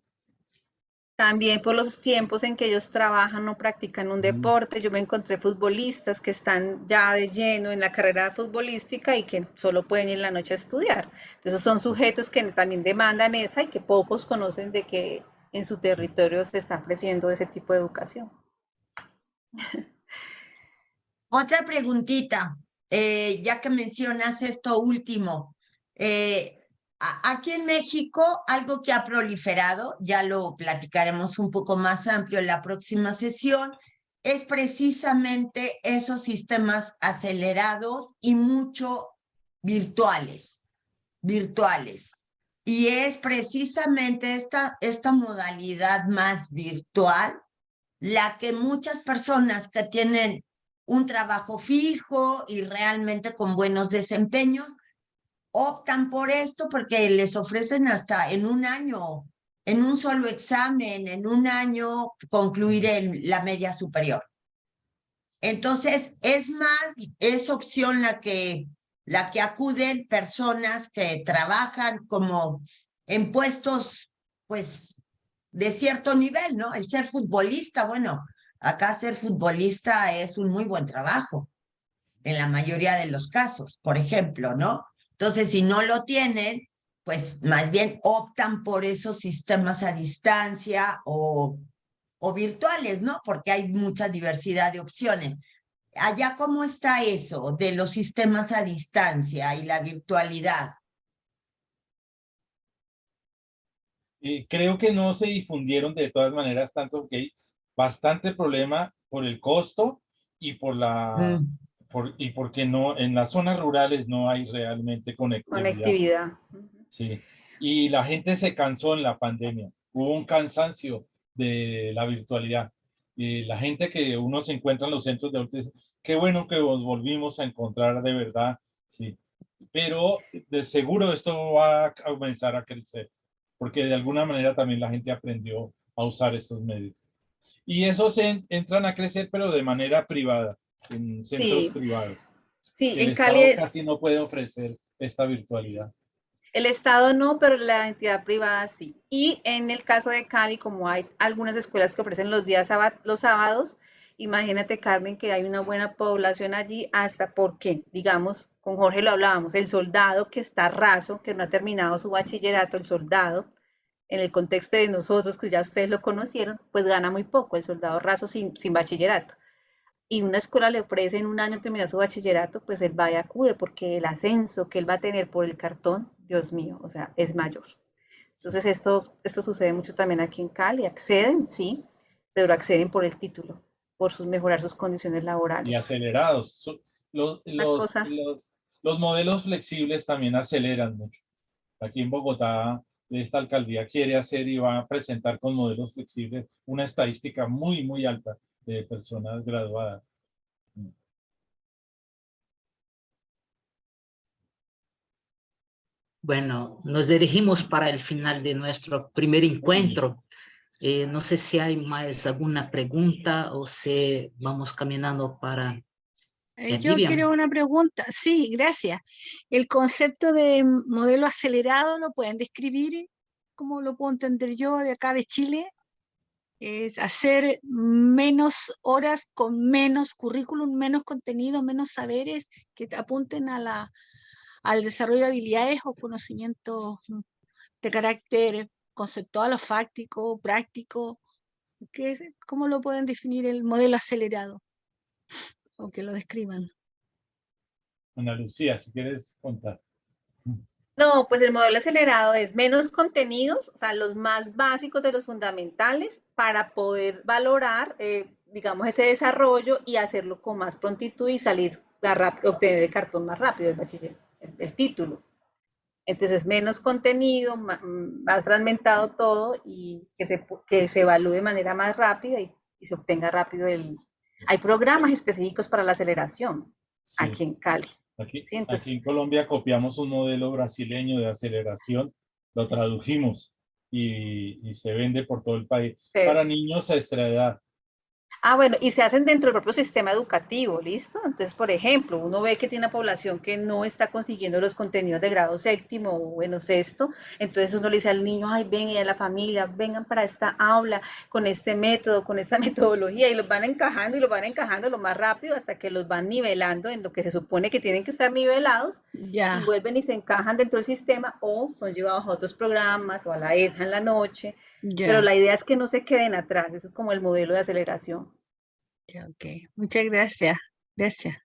También por los tiempos en que ellos trabajan o practican un deporte. Yo me encontré futbolistas que están ya de lleno en la carrera futbolística y que solo pueden ir en la noche a estudiar. Entonces son sujetos que también demandan esa y que pocos conocen de que en su territorio se está ofreciendo ese tipo de educación. Otra preguntita, ya que mencionas esto último. Aquí en México, algo que ha proliferado, ya lo platicaremos un poco más amplio en la próxima sesión, es precisamente esos sistemas acelerados y mucho virtuales. Y es precisamente esta modalidad más virtual la que muchas personas que tienen un trabajo fijo y realmente con buenos desempeños optan por esto porque les ofrecen hasta en un año, en un solo examen, en un año concluir en la media superior. Entonces, es opción la que acuden personas que trabajan como en puestos, pues, de cierto nivel, ¿no? El ser futbolista, bueno, acá ser futbolista es un muy buen trabajo, en la mayoría de los casos, por ejemplo, ¿no? Entonces, si no lo tienen, pues más bien optan por esos sistemas a distancia o virtuales, ¿no? Porque hay mucha diversidad de opciones. Allá, ¿cómo está eso de los sistemas a distancia y la virtualidad? Creo que no se difundieron de todas maneras tanto, que hay bastante problema por el costo y porque no, en las zonas rurales no hay realmente conectividad. Sí. Y la gente se cansó en la pandemia. Hubo un cansancio de la virtualidad. Y la gente que uno se encuentra en los centros de adultos, qué bueno que nos volvimos a encontrar de verdad. Sí. Pero de seguro esto va a comenzar a crecer, porque de alguna manera también la gente aprendió a usar estos medios. Y esos entran a crecer, pero de manera privada, en centros privados. Sí, el en Cali Estado casi no puede ofrecer esta virtualidad. El Estado no, pero la entidad privada sí. Y en el caso de Cali, como hay algunas escuelas que ofrecen los sábados, imagínate, Carmen, que hay una buena población allí, hasta porque, digamos, con Jorge lo hablábamos, el soldado que está raso, que no ha terminado su bachillerato, el soldado, en el contexto de nosotros, que ya ustedes lo conocieron, pues gana muy poco, el soldado raso sin bachillerato. Y una escuela le ofrece en un año terminar su bachillerato, pues él va y acude, porque el ascenso que él va a tener por el cartón, Dios mío, o sea, es mayor. Entonces esto sucede mucho también aquí en Cali, acceden, sí, pero acceden por el título, por mejorar sus condiciones laborales. Y acelerados. Los modelos flexibles también aceleran mucho. Aquí en Bogotá, esta alcaldía quiere hacer y va a presentar con modelos flexibles una estadística muy, muy alta de personas graduadas. Bueno, nos dirigimos para el final de nuestro primer encuentro. No sé si hay más alguna pregunta o si vamos caminando para... Yo quiero una pregunta. Sí, gracias. El concepto de modelo acelerado, ¿lo pueden describir? ¿Cómo lo puedo entender yo de acá de Chile? Es hacer menos horas con menos currículum, menos contenido, menos saberes que apunten al desarrollo de habilidades o conocimientos de carácter conceptual o fáctico, práctico. ¿Cómo lo pueden definir el modelo acelerado? O que lo describan. Ana Lucía, si quieres contar. No, pues el modelo acelerado es menos contenidos, o sea, los más básicos de los fundamentales para poder valorar, digamos, ese desarrollo y hacerlo con más prontitud y salir, obtener el cartón más rápido, el bachiller, el título. Entonces, menos contenido, más fragmentado todo y que se evalúe de manera más rápida y se obtenga rápido Hay programas específicos para la aceleración aquí en Cali. Aquí, ¿sí? Entonces, aquí en Colombia copiamos un modelo brasileño de aceleración, lo tradujimos y se vende por todo el país para niños a esta edad. Bueno, y se hacen dentro del propio sistema educativo, ¿listo? Entonces, por ejemplo, uno ve que tiene una población que no está consiguiendo los contenidos de grado séptimo o bueno, sexto, entonces uno le dice al niño, ay, ven, y a la familia, vengan para esta aula con este método, con esta metodología, y los van encajando lo más rápido hasta que los van nivelando en lo que se supone que tienen que estar nivelados, y vuelven y se encajan dentro del sistema o son llevados a otros programas o a la ESA en la noche. Pero la idea es que no se queden atrás, eso es como el modelo de aceleración. Ok, muchas gracias. Gracias.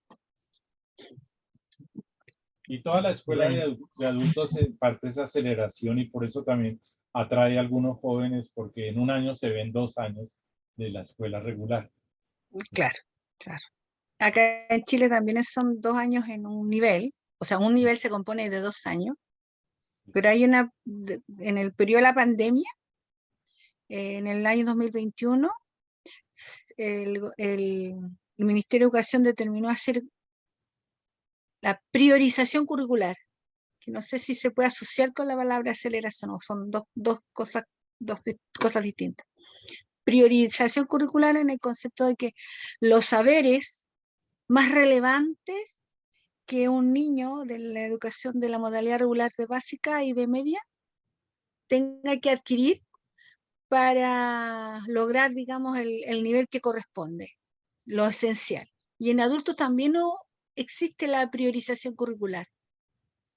Y toda la escuela de adultos en parte es aceleración y por eso también atrae a algunos jóvenes porque en un año se ven 2 años de la escuela regular. Claro, claro. Acá en Chile también son 2 años en un nivel, o sea, un nivel se compone de 2 años, pero hay en el periodo de la pandemia, en el año 2021, el Ministerio de Educación determinó hacer la priorización curricular, que no sé si se puede asociar con la palabra aceleración, o son dos cosas distintas. Priorización curricular en el concepto de que los saberes más relevantes que un niño de la educación de la modalidad regular de básica y de media tenga que adquirir para lograr, digamos, el nivel que corresponde, lo esencial. Y en adultos también existe la priorización curricular,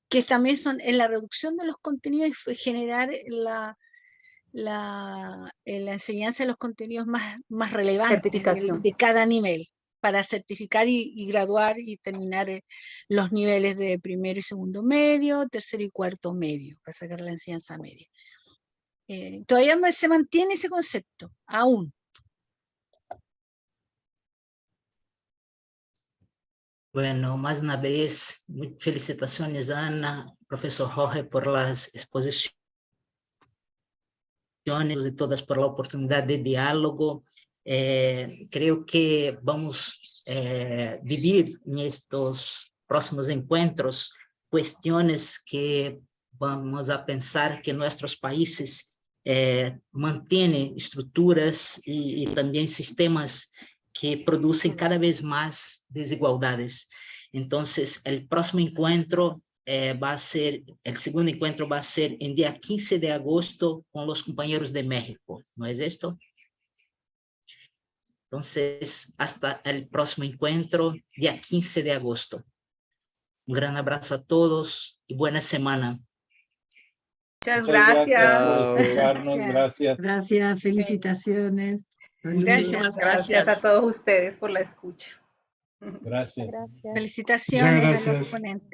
que también son en la reducción de los contenidos y generar la enseñanza de los contenidos más relevantes de cada nivel, para certificar y graduar y terminar los niveles de primero y segundo medio, tercero y cuarto medio, para sacar la enseñanza media. Todavía se mantiene ese concepto, aún. Bueno, más una vez, felicitaciones Ana, profesor Jorge, por las exposiciones y todas por la oportunidad de diálogo. Creo que vamos a vivir en estos próximos encuentros cuestiones que vamos a pensar que nuestros países mantienen estructuras y también sistemas que producen cada vez más desigualdades. Entonces, el próximo encuentro va a ser, el segundo encuentro va a ser en día 15 de agosto con los compañeros de México, ¿no es esto? Entonces, hasta el próximo encuentro, día 15 de agosto. Un gran abrazo a todos y buena semana. Muchas Gracias gracias. por escucharnos, gracias. Gracias, felicitaciones. Muchísimas gracias a todos ustedes por la escucha. Gracias. Felicitaciones a Muchas los gracias. ponentes.